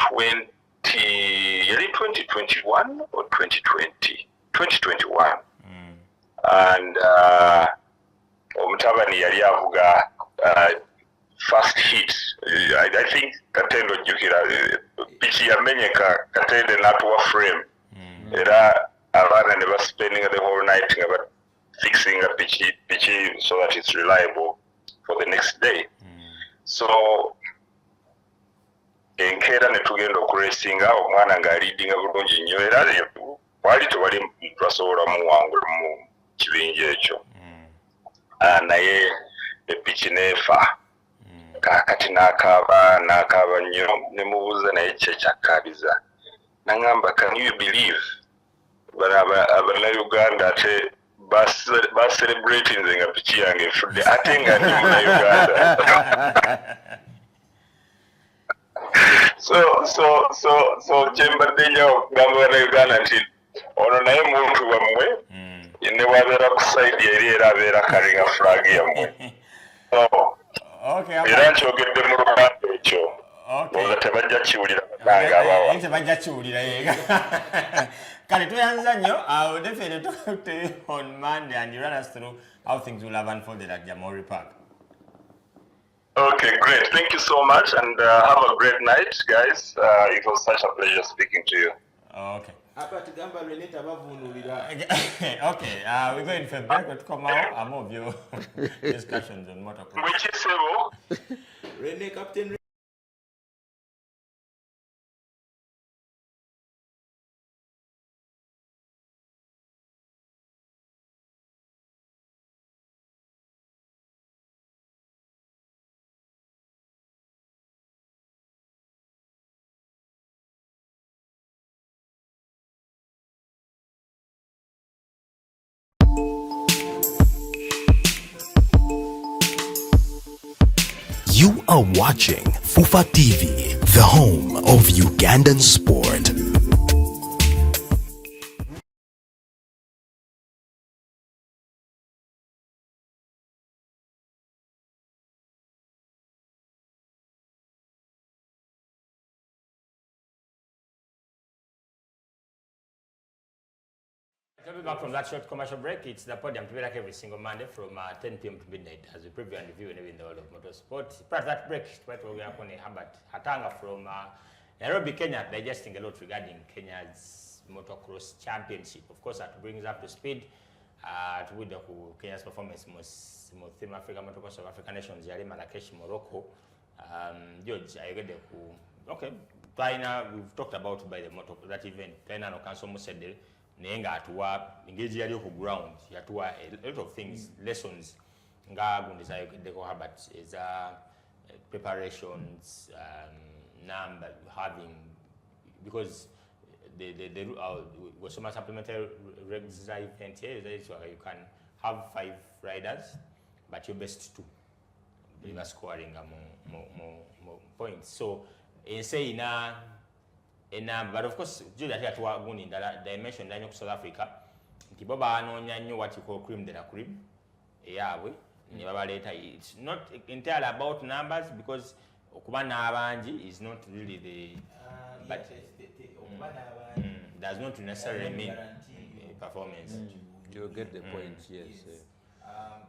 2021 or 2020? 2021. And omutabani yali avuga first hit. I think Katendo jukira pichi yamenyeka Katende natuwa frame. Era abaana ne spending the whole night about fixing a pichi so that it's reliable for the next day. So enkeera ne tugenda okuracinga omwana nga leadinga bulungi nnyo era wali tewali twasobola muwangula mu kibinja ekyo. Naye epichi neefa kakati n'akaaba nnyo ne mubuuza naye kye kyakkabiza n'angamba, can you believe abannayuganda ate baselebrate nze nga pichi yange efudde ate nga ndi munnayuganda. So kyembadde nnyo okugamba bannayuganda nti ono naye muntu wammwe ne wabeera ku side eri era abeera kalinga flag yammwe. Era nkyogedde mu luganda ekyo nga tebajja kiwulira bannange abawa. Tebajja kiwulira yega. Kale tuyanza nnyo. I will definitely talk to you on Monday and you run us through how things will have unfolded at Jamhuri Park. Okay, great. Thank you so much and have a great night, guys. It was such a pleasure speaking to you. Okay. Okay, we're going for break. We'll come out more of your discussions on motocross. Which is Sebo? Rene, Captain. You are watching Fufa TV, the home of Ugandan sport. Coming back from that short commercial break, it's the podium to be like every single Monday from 10 p.m. to midnight as we preview and review in the world of motorsport. Prior to that break, we're going to HERBERT HATANGA from Nairobi, Kenya, digesting a lot regarding Kenya's motocross championship. Of course, that brings up to speed with Kenya's performance most Team Africa Motocross of African Nations, Yali Marrakesh, Morocco. George, I get okay. We've talked about by the that event. China no cancel Musedel. Nenga atuwa engage yali ku ground yatuwa a lot of things lessons nga gundisa yoko HERBERT is preparations number having because the was so much supplementary regs event here so you can have 5 riders but your best 2 you are scoring more points so in say but of course, Julia here to work in that dimension line of South Africa. Tiboba no nyanyo what you call cream de la cream. Yeah, it's not entirely about numbers because Okubana Abanji is not really the but does not necessarily mean performance. You get the point, yes.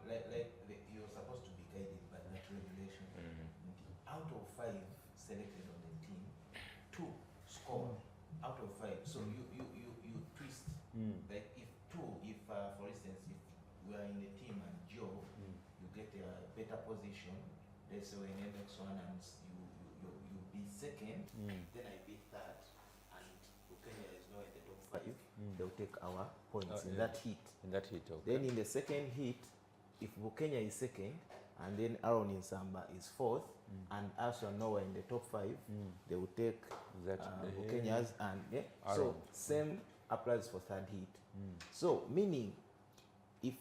Like you're supposed to be guided by that regulation. Out of 5 selected on the team, 2 score out of 5. So you twist. Like if 2, for instance, if we are in a team and Joe, you get a better position. Let's say in the next one and you be second, then I be third, and Kenya is now in the top 5. They'll take our points in that heat. Okay. Then in the second heat, if Kenya is second, and then Aaron Insamba is 4th, and us are nowhere in the top 5, they will take Kenya's and so same applies for third heat. So meaning if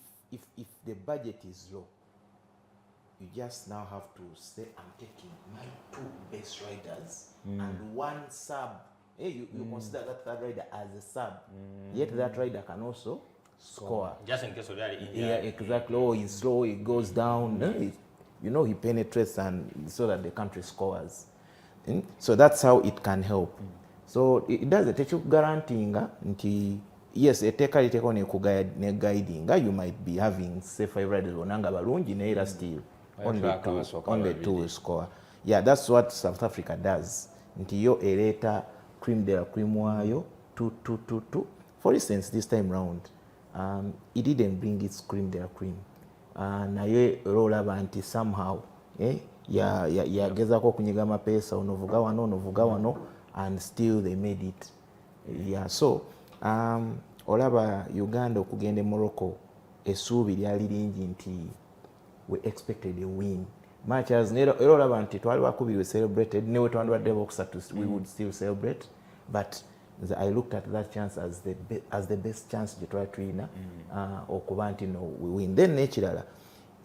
the budget is low, you just now have to say I'm taking my 2 best riders and 1 sub you consider that third rider as a sub, yet that rider can also score. Just in case of that injury. Yeah, exactly. Oh, he's slow, he goes down, he penetrates and so that the country scores. So that's how it can help. So it does guaranteeing yes, a take on a guiding. You might be having say 5 riders on Nanga Balungi, Naira still only two score. Yeah, that's what South Africa does. Until eleta cream de la cream wayo 2. For instance, this time round, it didn't bring its cream de la cream. Naye roll anti somehow, gezako kunyiga mapesa onovuga wano and still they made it. Yeah, so olaba Uganda okugenda Morocco essuubi lyali lingi nti we expected a win. Much as era olaba nti twali bakubiri we celebrated newe twandwadde bokusatu we would still celebrate, but I looked at that chance as the best chance to try to win okuba nti no we win. Then nekirala,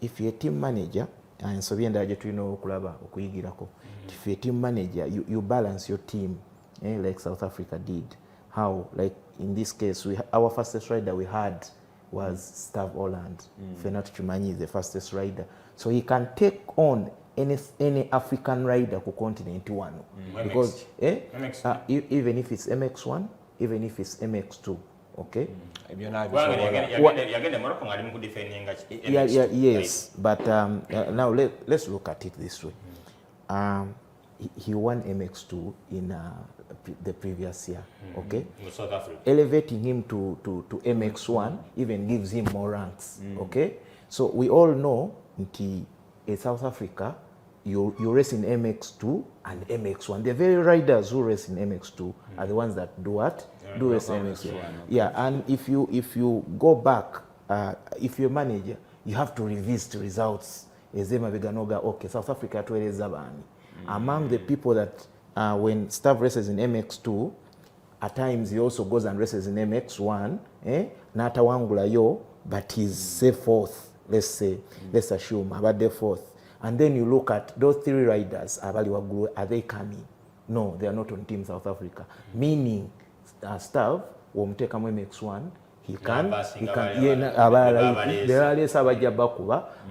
if you're a team manager and so byenda je tulina okulaba okuyigirako, if you're a team manager you balance your team like South Africa did. How, like in this case, our fastest rider we had was Stav Holland. Fenat Chumanyi is the fastest rider, so he can take on any African rider ku continent one, because even if it's MX1, even if it's MX2, okay. Yes, but now let's look at it this way. He won MX2 in the previous year, okay? South Africa. Elevating him to MX1 even gives him more ranks, okay? So we all know in South Africa, you race in MX2 and MX1. The very riders who race in MX2 are the ones that do what? Do race in MX1. Yeah, and if you go back, if you're a manager, you have to revisit results. Okay, South Africa among the people that when Stav races in MX2, at times he also goes and races in MX1, Natawangula yo, but he's say fourth, let's assume, about the fourth. And then you look at those 3 riders, are they coming? No, they are not on Team South Africa. Meaning, Stav, womuteka mu MX1,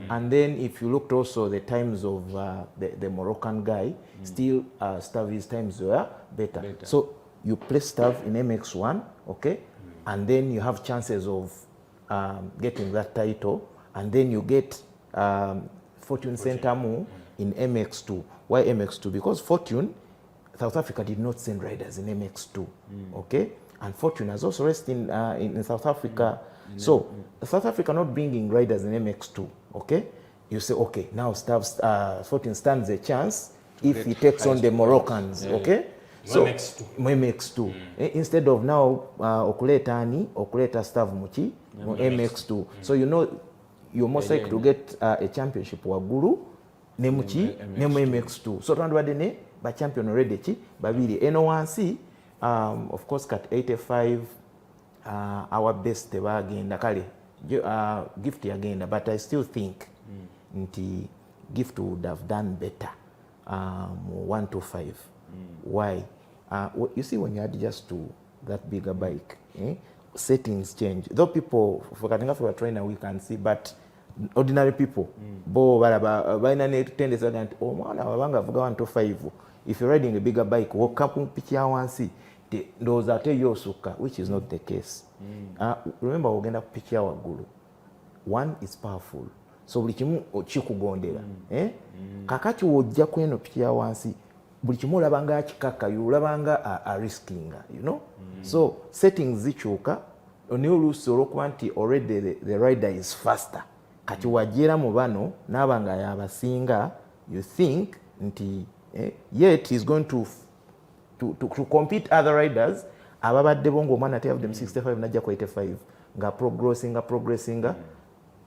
and then if you looked also the times of the Moroccan guy, still Stav times were better. So you place Stav in MX1, okay, and then you have chances of getting that title, and then you get Fortune Sentamu in MX2. Why MX2? Because Fortune, South Africa did not send riders in MX2, okay? And Fortune has also raced in South Africa. So South Africa not bringing riders in MX2, okay? You say, okay, now Fortune stands a chance if he takes on the Moroccans, okay? So MX2. Instead of now okuleta Stav muchi MX2. So you know you're most likely to get a championship waguru nemuchi nemu MX2. So twandwadde ba champion already chi babiri NO1C. Of course, cut 85, our best bagenda kale gift agenda, but I still think nti gift would have done better 1 to 5. Why? You see, when you add just to that bigger bike, settings change. Though people for a trainer we can see, but ordinary people bo balaba tendency that omwana wabanga vuga 1 to 5. If you're riding a bigger bike, walk up pichi awansi those are yosuka, which is not the case. Remember, ogenda kupikia wagulu. 1 is powerful, so buli kimu okikugondera. Kakati wojja kweno pikia wansi, buli kimu olabanga kikaka, olabanga a risking, you know. So settings zichuka, oniyo oluusi olwokuba nti already the rider is faster. Kati wajira mu bano n'abanga yabasinga, you think nti yet he's going to compete other riders ababadde bongo omwana ate them 65 najja ku 85 nga progressing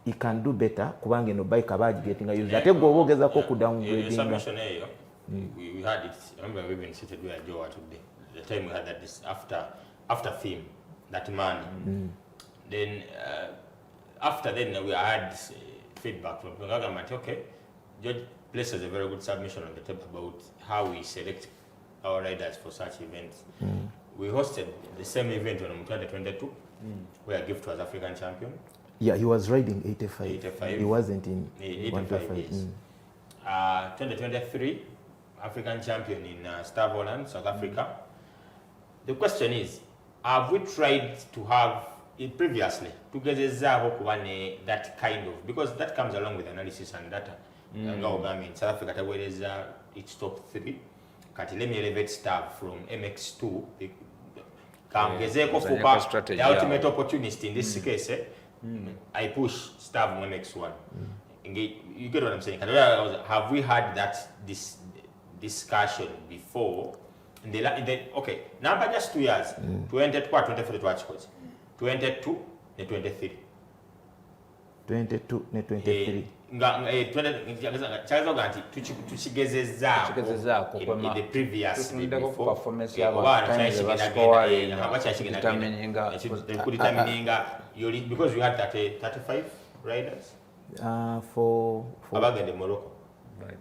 he can do better kubanga eno bike abaji getting used ate go obogezako ku downgrading. We had it. I remember we even seated where Joe today. The time we had that this after theme that man. Then after then we had feedback from the government. Okay, George places a very good submission on the table about how we select our riders for such events. We hosted the same event on 2022, where Gift was African champion. Yeah, he was riding 85. 85. He wasn't in 85 years. 2023, African champion in Stavoland, South Africa. The question is, have we tried to have it previously to get that kind of, because that comes along with analysis and data. South Africa is its top 3. Let me elevate staff from MX2. The ultimate opportunity in this case, I push staff on MX1. You get what I'm saying? Have we had this discussion before? Okay, now just 2 years. 22, 23 watch 22 ne 23. 22 ne 23. Chakaza ganti tuchigezezako in the previous performance because we had 35 riders for abagende Morocco.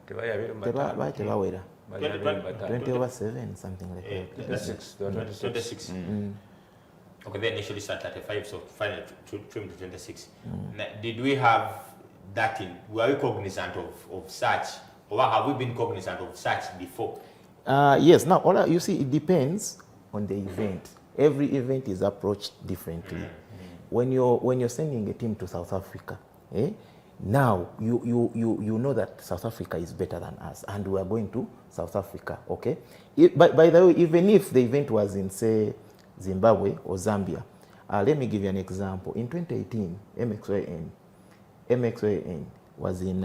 tebawera 20 over 7, something like that. 26. Okay, they initially start 35, so finally trim to 26. Did we have that in? Were we cognizant of such, or have we been cognizant of such before? Yes. Now, you see, it depends on the event. Every event is approached differently. When you're sending a team to South Africa, now you know that South Africa is better than us, and we are going to South Africa. Okay. By the way, even if the event was in, say, Zimbabwe or Zambia, let me give you an example. In 2018, MXYN was in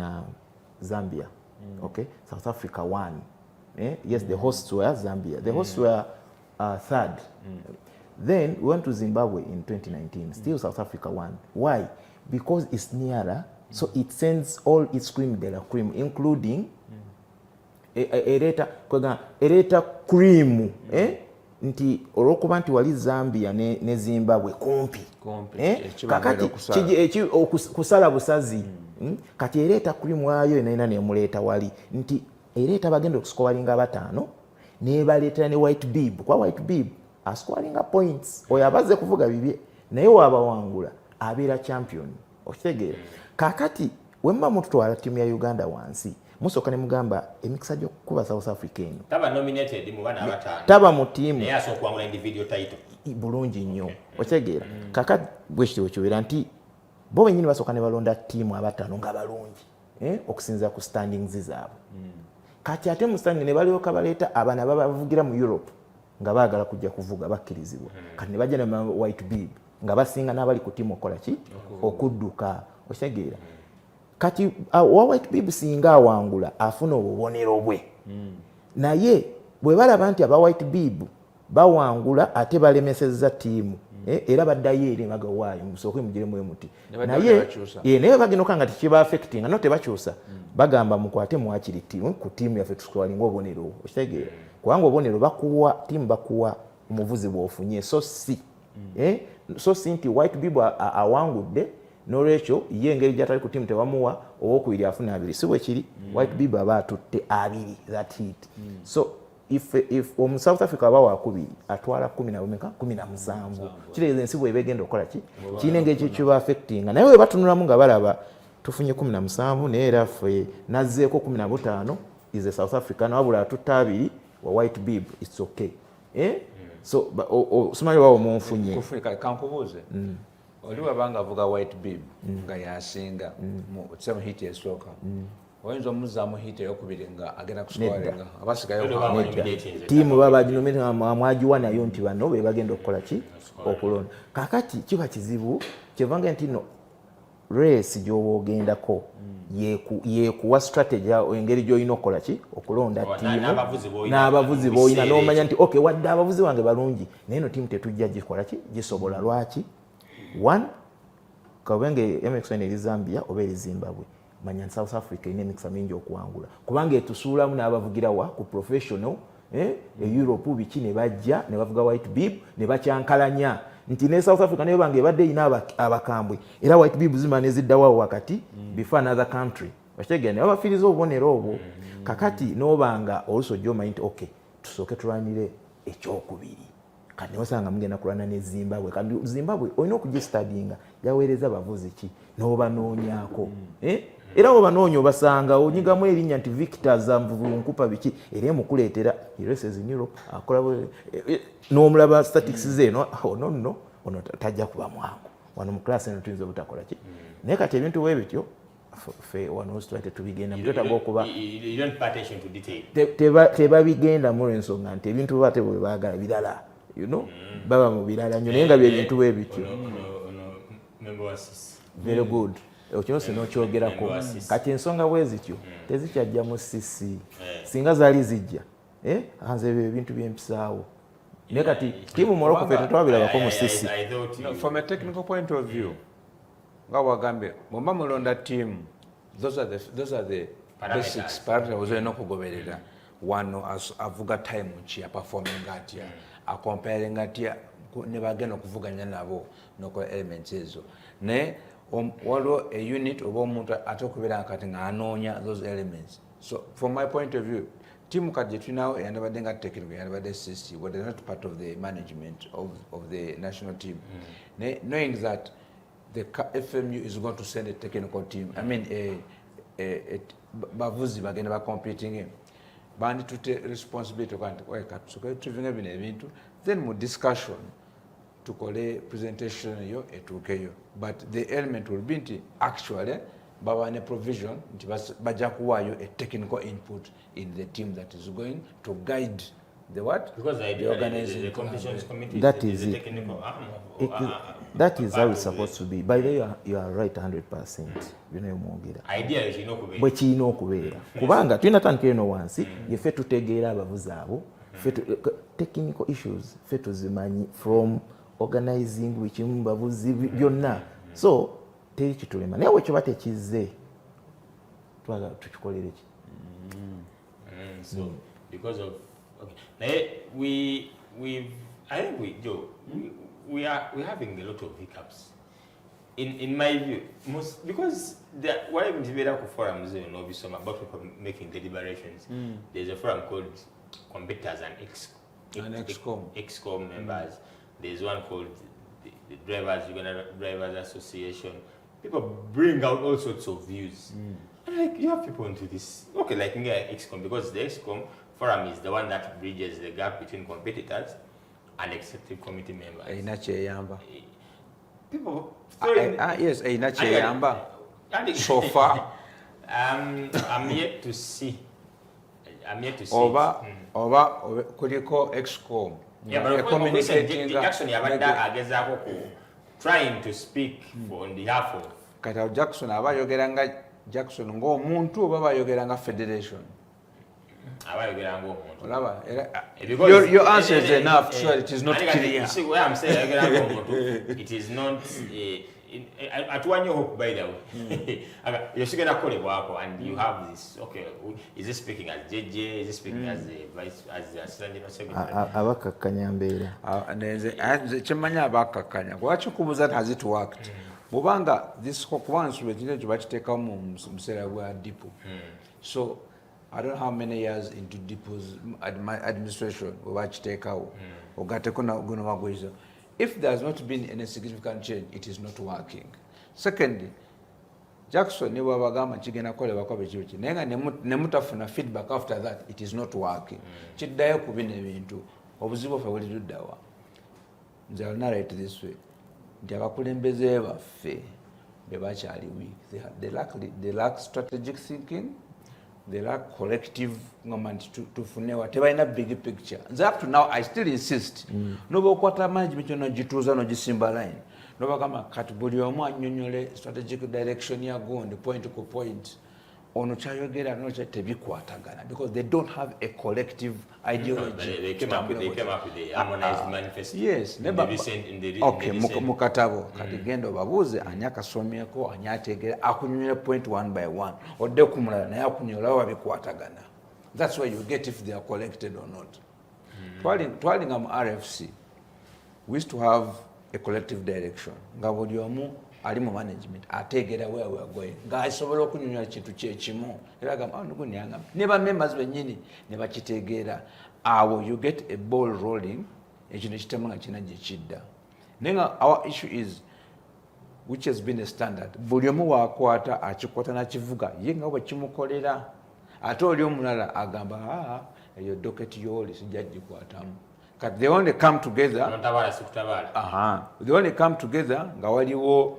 Zambia. Okay, South Africa won. Yes, the hosts were Zambia. The hosts were third. Then we went to Zimbabwe in 2019. Still South Africa won. Why? Because it's nearer, so it sends all its cream de la cream, including ereta cream. Nti olwokuba nti wali Zambia ne Zimbabwe kumpi. Kakati kusala busazi. Kati ereta cream wayo inaina nemuleta wali. Nti ereta bagenda okuscoringa batano ne baleta ne white bib. Kwa white bib ascoringa points. Oyo abaze kuvuga bibye naye wabawangula abira champion. Okitegeera. Kakati wemba mututwala timu ya Uganda wansi. Musoka ne mugamba emikisa gyo kuba South African. Taba nominated mu bana abatano. Taba mu timu. Naye asokuwangula individual title. Bulungi nnyo. Okitegeera. Kakati bwekityo kyobera nti bo benyini basoka ne balonda timu abatano nga balungi. Okusinza ku standings zaabwe. Kati ate mu standing ne balyoka baleta abana babavugira mu Europe nga baagala kujja kuvuga bakkirizibwa. Kati ne bajja na white bib nga basinga n'abali ku timu okola ki? Okudduka. Okitegeera. Kati wa white bib singa awangula afuna obubonero bwe. Naye bwe balaba nti aba white bib bawangula ate balemesezza tiimu. Era baddayo eri nga waayo musooke mugiremu emuti. Naye bagenoka nga tekiba affecting no tebakyusa. Bagamba mukwate mwakiri tiimu ku tiimu yaffe tuswalinga obubonero. Okitegeera. Kubanga obubonero bakuwa tiimu bakuwa omuvuzi bw'ofunye so si. So si nti white bib awangudde n'olwekyo ye engeri gy'atali ku tiimu tebamuwa ow'okubiri afuna abiri. Si bwe kiri white bib aba atutte abiri that hit. So if South Africa aba wakubiri atwala 17 kitegeeza ensi bw'eba egenda okukola ki kirina engeri kiba affecting naye bwe batunulamu nga balaba tufunye 17 naye era ffe nazzeeko 15 is a South Africa wabula atutta abiri wa white bib it's okay. So simanyi wawo munfunye kankubuuze oli wabanga avuga white bib nga yasinga mu hit esooka oyinza omuzaamu hit eyokubiri nga agenda kuswalinga abasigayo tiimu baba ginometa mwagiwa nayo nti bano be bagenda okukola ki okulonda. Kakati kiba kizibu kyevanga nti no race gy'ogendako yekuwa strategy engeri gy'olina okukola ki okulonda tiimu n'abavuzi b'olina n'omanya nti okay wadde abavuzi wange balungi naye no tiimu tetujja gikola ki gisobola lwaki. One, kabenge MXN eri Zambia oba eri Zimbabwe manya South Africa ine emikisa mingi okuwangula kubanga etusuulamu n'abavugira wa ku professional Europe biki ne bajja ne bavuga white bib ne bakyankalanya nti ne South Africa nayo bange badde ina abakambwe era white bib zima ne ziddawo wakati before another country. Bakigenda abafiriza obubonero obwo kakati n'obanga also joma nti okay tusooke tulwanire ekyokubiri kati osanga mugenda kulwana ne Zimbabwe kandi Zimbabwe olina okugistadinga yaweereza bavuzi ki n'obanoonyako era obanoonya obasanga onyigamu erinnya nti Victors Nkupa biki era emukuleetera races in Europe akola n'omulaba statistics zeeno ono tajja kuba mwangu wano mu class eno tuyinza obutakola ki naye kati ebintu bwe bityo ffe wano ositwate tubigenda mutotagwa okuba tebabigenda mu lw'ensonga nti ebintu bate bwe baagala birala baba mu birala nnyo naye nga byebintu bwe bityo very good ekyo sinokyogerako kati ensonga bwe zityo tezikyajja mu sisi singa zaali zijja anze ebyo ebintu byempisaawo naye kati tiimu Morocco ffe tetwabirabako mu sisi. From a technical point of view nga wagambye bwemba mulonda team those are the basics parameters olina okugoberera wano avuga time ki aperforming atya acomparing atya ne bagenda okuvuganya nabo nokola elements ezo naye waliwo a unit oba omuntu ate okubeera kati nga anoonya those elements. So from my point of view team kati gyetulinawo eyandibadde nga technical eyandibadde CC but they're not part of the management of the national team. Knowing that the FMU is going to send a technical team, I mean bavuzi bagenda ba competing bandi tute responsibility kwanti kweka tusoke tuvinga bino ebintu then mu discussion tukole presentation yo etukeyo but the element will be nti actually baba ne provision nti bajja kuwayo a technical input in the team that is going to guide the what? Because the organizing the competitions committee that is is the it. technical That is how it's supposed to be. By the way, you are right 100%. Idea is you bwe kirina okubeera kubanga tulina tandika eno wansi yeffe tutegeera abavuzi abo technical issues ffe tuzimanyi from organizing wikimu bavuzi byonna so teri kitulema naye bwekiba tekizze twagala tukikolere ki. So because of we're having a lot of hiccups. In my view, most because what I've been to forums, about people making deliberations. There's a forum called Competitors and Excom members. There's one called the UGANDAN Drivers Association. People bring out all sorts of views. And like you have people into this, okay, like Excom, because the Excom forum is the one that bridges the gap between competitors and executive committee members. People yes, so far. I'm yet to see. Over kuliko Excom. Yeah, but communicating Jackson trying to speak on behalf of. Kata Jackson abayogeranga Jackson ng'omuntu oba bayogeranga federation. Your answer is enough. Sure, it is not clear. You see where I'm saying it is not. At one year, by the way, you're going to call it work, and you have this. Okay, is he speaking as JJ? Is he speaking as the vice, as the assistant secretary? Abakakanya mbeera. Chimanya abakakanya. Kwachi kubuza has it worked? Mubanga this once we did bakiteka mu musera gwa Dipo. So I don't know how many years into Dipo's administration we bakitekawo. Ogateko na guno magwiza. If there has not been any significant change, it is not working. Secondly, Jackson niwe bagamba kigenda kolebwa kwa bekiruki. Nenga nemutafuna feedback after that, it is not working. Kiddayo kubina ebintu. Obuzibu fa buli luddawa. Nze I'll narrate this way. Nti abakulembeze baffe bebakyali weak. They lack strategic thinking. They lack collective tufunewa tebalina big picture. Nze up to now I still insist. Noba okwata management yono gituuza no gisimba line. Noba kama kati buli omu annyonnyole strategic direction ya gundi point ku point. Ono kyayogera no tebikwatagana because they don't have a collective ideology. They came up with the harmonized manifesto. Yes, mukatabo kati gendo babuze anyakasomyeko anyategera akunyonyera point one by one odde kumulala naye akunyola babikwatagana. That's why you get if they are collected or not. Twalinga mu RFC we used to have a collective direction nga buli omu ali mu management ateegera where we are going ng'asobola okunyonyola kintu kyekimu era agamba nugu nyangamba ne ba members bennyini ne bakitegeera awo you get a ball rolling ekino ekitemu nga kina gye kidda naye nga our issue is which has been a standard buli omu waakwata akikwata nakivuga ye nga bwe kimukolera ate oli omulala agamba eyo doketi yooli sijja gikwatamu kati they only come together they only come together nga waliwo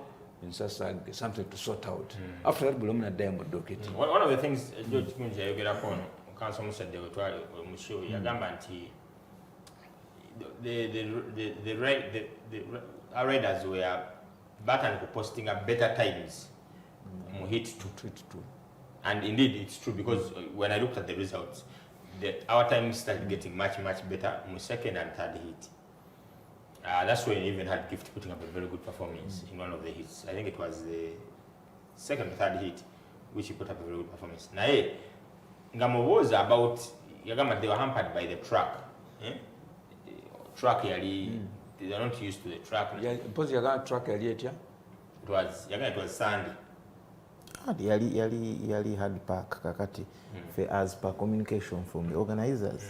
something to sort out after that buli omu naddayo mu doketi. One of the things George Kunji yayogerako ono kanso omusadde we twali mu show yagamba nti our riders were button for posting a better times mu hit 2. And indeed it's true because when I looked at the results our time started getting much better in second and third heat. That's when you even had Gift putting up a very good performance in one of the hits. I think it was the second or third hit which he put up a very good performance. Nae ngamubuuza about yagamba they were hampered by the track. Track yali they are not used to the track. Suppose yagamba track yali etya? It was sandy. Yali hard pack kakati as per communication from the organizers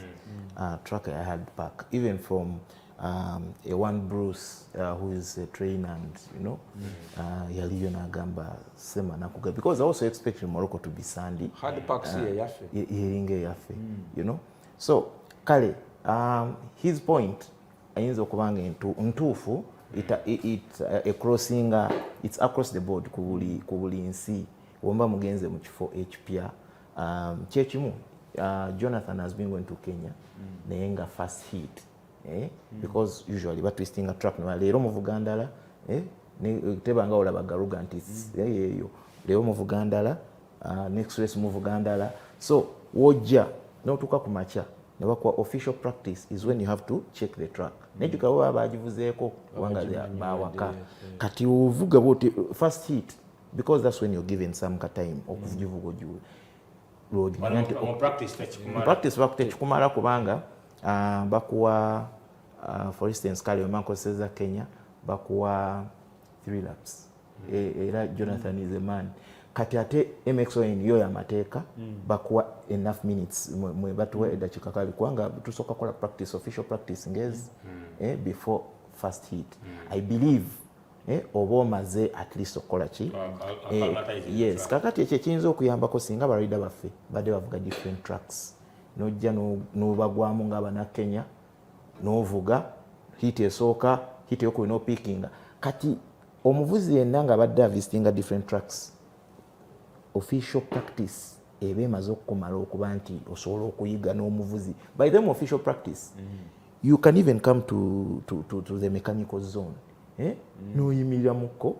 track a hard pack even from a one Bruce who is a trainer and you know yali yona agamba sema nakuga because I also expected Morocco to be sandy hard pack siye yafe yeringe yafe you know so kale his point ayinza okubanga ntuufu it's across the board ku buli nsi womba mugenze mu kifo ekipya kyekimu Jonathan has been going to Kenya naye nga first hit because usually batwisting a track leero mu Bugandala tebanga olaba garuga nti yeyo leero mu Bugandala next race mu Bugandala so wojja n'otuuka ku makya ne bakwa official practice is when you have to check the track nejuka baba bagivuzeeko kubanga bawaka kati ovuga bote first hit because that's when you're given some time okuvugivuga ojuwe road practice kumala kubanga bakuwa for instance kale Manko Cesar Kenya bakuwa 3 laps era Jonathan is a man kati ate MXON yo ya mateeka bakuwa enough minutes mwe batuwa edakika kali kwanga tusoka kola practice official practice ngezi before first hit I believe oba omaze at least okola ki yes kakati ekyo kiyinza okuyambako singa abarida baffe badde bavuga different tracks nojja n'obagwamu ng'abana Kenya n'ovuga hit esooka hit eyokubiri n'opikinga kati omuvuzi yenna nga badde avisitinga different tracks official practice eba emaze okukumala okuba nti osobola okuyiga n'omuvuzi by them official practice you can even come to the mechanical zone n'oyimirira muko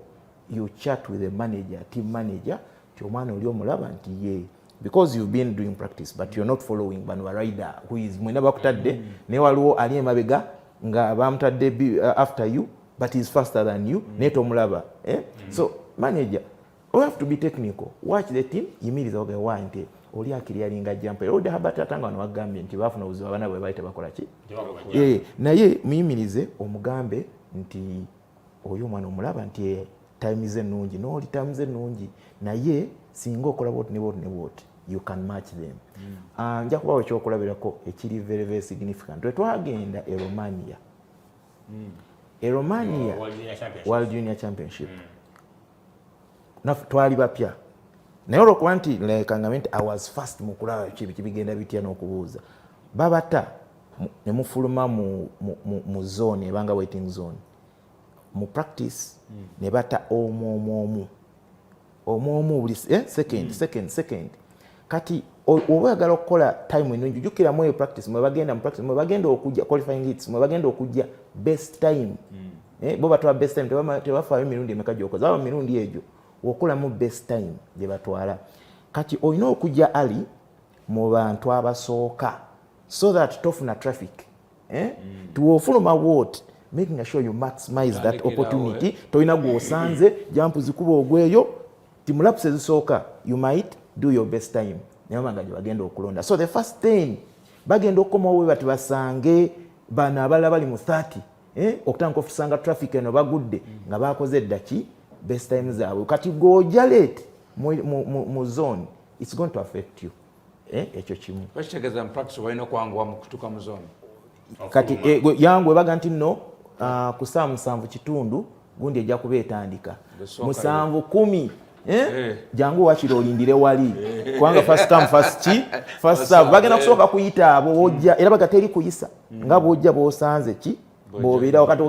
you chat with the manager team manager ti omwana oli omulaba nti ye because you've been doing practice but you're not following bano rider who is mwena bakutadde ne waliwo ali emabega nga bamutadde after you but he's faster than you neto omulaba so manager we have to be technical watch the team yimiriza oge wante oli akiri alinga jumper ode HERBERT HATANGA wano wagambye nti bafuna uziwa bana bwe bayite bakola ki naye muyimirize omugambe nti oyo mwana omulaba nti time ze nnungi n'oli time ze nnungi naye singa okola boti ne boti you can match them nja kubawo ekyokulabirako ekiri very very significant twagenda Romania World Junior Championship twali bapya naye olwokuba nti lekangamenti I was first mu kulaba kibigenda bitya n'okubuuza babata ne mufuluma mu zone ebanga waiting zone mu practice ne bata omu buli second kati oba oyagala okukola time ennungi jjukiramu eyo practice mwe bagenda okujja qualifying hits mwe bagenda okujja best time bo batwala best time tebafaayo emirundi emeka gyokoza aba mirundi egyo okolamu best time gye batwala kati olina okujja ali mu bantu abasooka so that tofuna traffic tuwofuluma what making sure you maximize that opportunity toyina gwosanze jampu zikuba ogweyo timulapse zisooka you might do your best time nyamanga gye bagenda okulonda so the first 10 bagenda okukomawo we bati basange bano abalala bali mu 30 okutandika okusanga traffic eno bagudde nga bakoze eddaki best time zaabwe kati goja late mu zone it's going to affect you ekyo kimu bakitegeeza mu practice walina okwanguwa mu kutuuka mu zone kati yangu ebaga nti nno ku saa 7:00 gundi ejja kuba etandika 7:10 jangu wakiri olindire wali kubanga first come first serve bagenda kusooka kuyita abo wojja era bagateri kuyisa nga bwojja bwosanze ki bwobirawo kati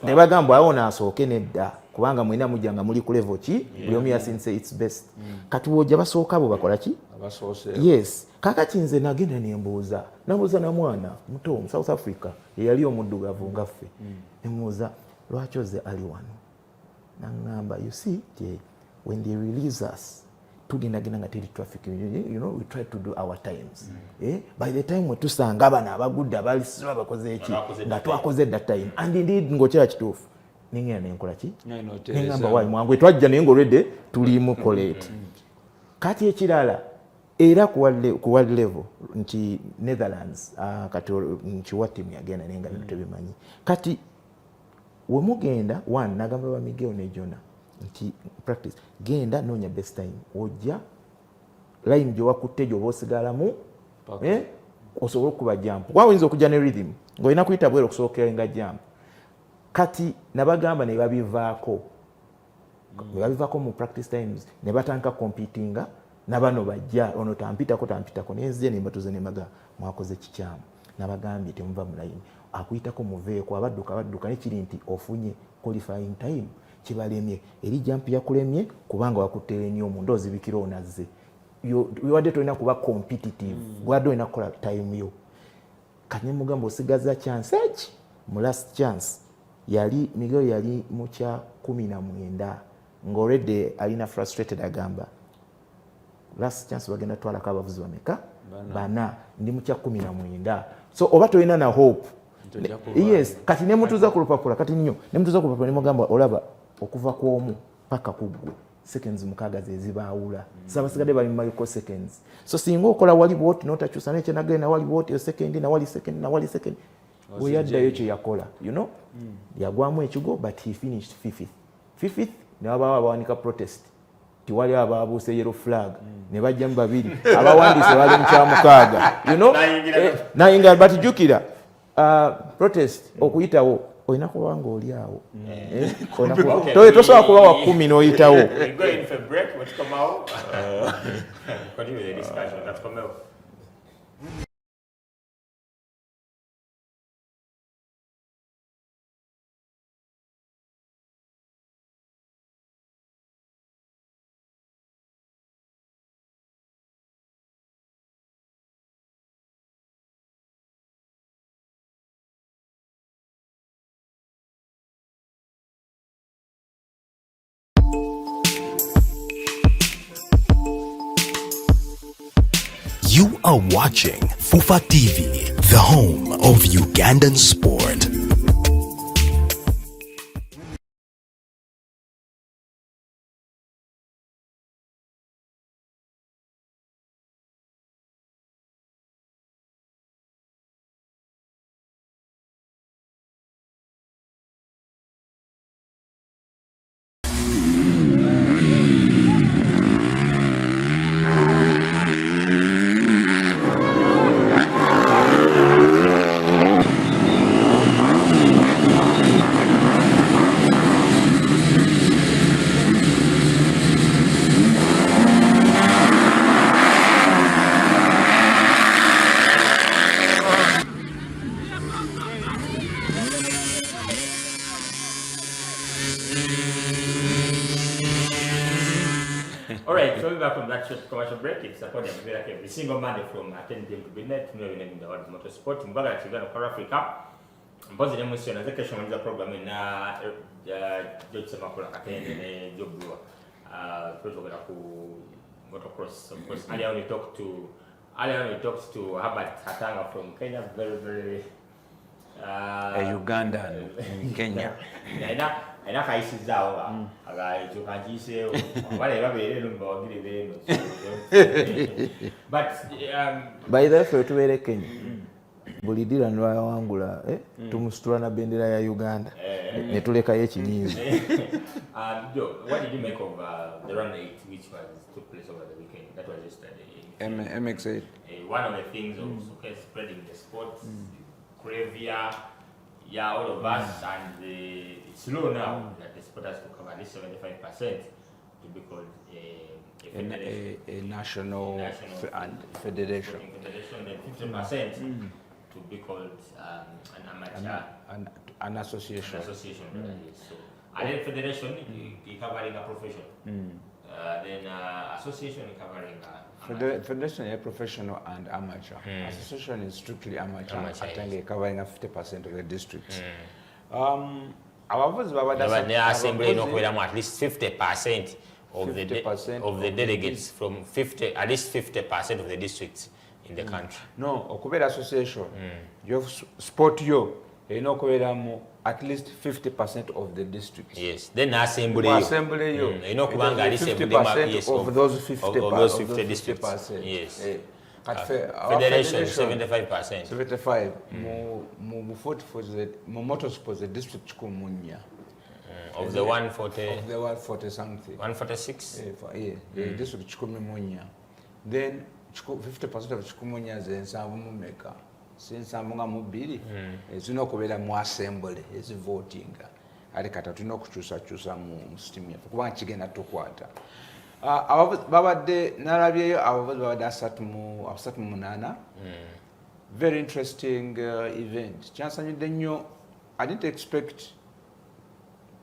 ne bagamba awo naasooke nedda kubanga mwina mujja nga muli ku level ki buli omu yasinze its best kati wojja basooka abo bakola ki yes kakati nze nagenda nembuuza na mwana muto mu South Africa yeyali omuddugavu ngaffe nemuuza lwaki oze ali wano nangamba you see when they release us tugendagenda nga teri traffic we try to do our times by the time wetusanga abana abagudde abalisira bakoze eki nga twakoze that time and indeed ngokyera kituufu ningenda nenkola ki nengamba wayi mwangu twajja naye ng'olwedde tulimu collate kati ekirala era ku world level nti Netherlands kati nkiwa timu yagenda naye nga bino tebimanyi kati wemugenda one nagamba ba Miguel ne Jona nti practice genda noonya best time ojja line gyowakutte gyoba osigalamu osobola okuba jump wawinza okujja ne rhythm ng'olina kuyita bwera okusookenga jump kati nabagamba ne babivaako mu practice times ne batandika competinga nabano bajja ono tampitako nenzije nembatuze nemaga mwakoze kikyamu nabagambye temuva mu line akuyitako muveeko abadduka nekiri nti ofunye qualifying time kibalemye eri jump yakulemye kubanga wakutere nnyo omuntu ozibikira onazze wadde tolina kuba competitive wadde olina kukola time yo kati nemugamba osigaza chance eki mu last chance Miguel yali mu kya 19 ng'already alina frustrated agamba last chance bagenda twalako abavuzi bameka bana ndi mu kya 19 so oba tolina na hope yes kati nemutuza ku lupapula kati nnyo nemutuza ku lupapula nemugamba olaba okuva ku omu paka kuggwe seconds mukaaga zezibaawula sabasigadde bali mu microseconds so singa okola wali bwoti notakyusa nekyenagenda wali bwoti second na wali second weyaddayo kye yakola yagwamu ekigo but he finished fifth newabawo abawanika protest tiwali ababuuse yellow flag ne bajjamu babiri abawandiise bali mu kyamukaaga nayingira batijjukira protest okuyitawo olina kuba nga oli awo tosobola kuba wa 10 n'oyitawo You are watching Fufa TV, the home of Ugandan sport. Alright, so we're back from that short commercial break. It's a Podium like every single Monday from 10 p.m. to midnight. We're in the world of motorsport. Mbaga chigana kwa Africa. Mpozi ne musio na zeke shomaliza program na George Semakula katende ne Job Brewer. Tutoka ku motocross. Of course, earlier we talked to HERBERT HATANGA from Kenya. Very a Ugandan in Kenya. Ena kaisi zao aga chukajise wale babere lumba wagire beno but by the way tuwele Kenya buli dira lwawangula tumusitula na bendera ya Uganda ne tulekayo ekinyiizi. Joe, what did you make of the Run 8 which took place over the weekend? That was yesterday. MX8. One of the things of spreading the sport, Cravia, all of us, and it's low now that the sport has to cover at least 75% to be called a national federation. Then 50% to be called an amateur. An association. So, and then federation covering a profession. Then association covering Federation is professional and amateur. Association is strictly amateur. HATANGA covering 50% of the districts. The assembly at least 50% of the delegates from at least 50% of the districts in the country. No, okubera association. You have sport yo. You know, at least 50% of the districts. Yes. Then assembly yo. You know, at least 50% of those 50 districts. Yes. Federation 75%. 75. Mu motorsports the district kumunya. Of the 140. Of the 140 something. 146. Yeah. District chikumunya. Then 50% of chikumunya is ensambu meka. Since amunga mubiri zino kubera mu assembly is voting ali kata tulina okukyusakyusa mu system yaffe kubanga kigenda tukwata babadde nalabyeyo abavuzi babadde asatu mu 8 very interesting event kyansanyudde nnyo. I didn't expect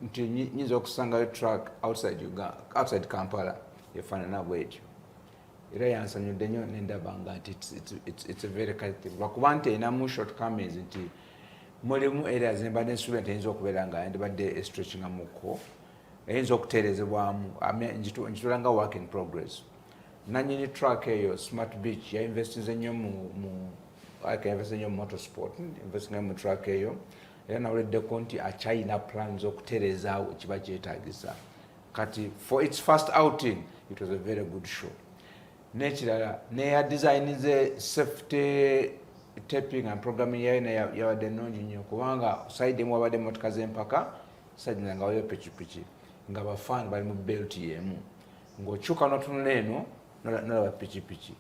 nti nyinza okusangayo track outside Kampala efaanana bwetyo. Era yansanyudde nnyo nendaba nga nti it's a very positive lwakuba nti erinamu shortcomings nti mulimu areas embadde nsuubira nti eyinza okubeera nga ndibadde stretchingamuko eyinza okuteerezebwamu njitula nga work in progress. Nanyini track eyo Smart Beach yainvestinze nnyo mu motorsport, investinga mu track eyo era nawuliddeko nti akyayina plans okuteerezaawo kiba kyetaagisa kati for its first outing it was a very good show. Nekirala neya design ze safety taping and programming yayo yabadde nnungi nnyo kubanga side emu wabadde motoka z'empaka side nga wayo pichipichi nga bafan bali mu belt yemu ng'okyuka n'otunula eno nolaba pichipichi.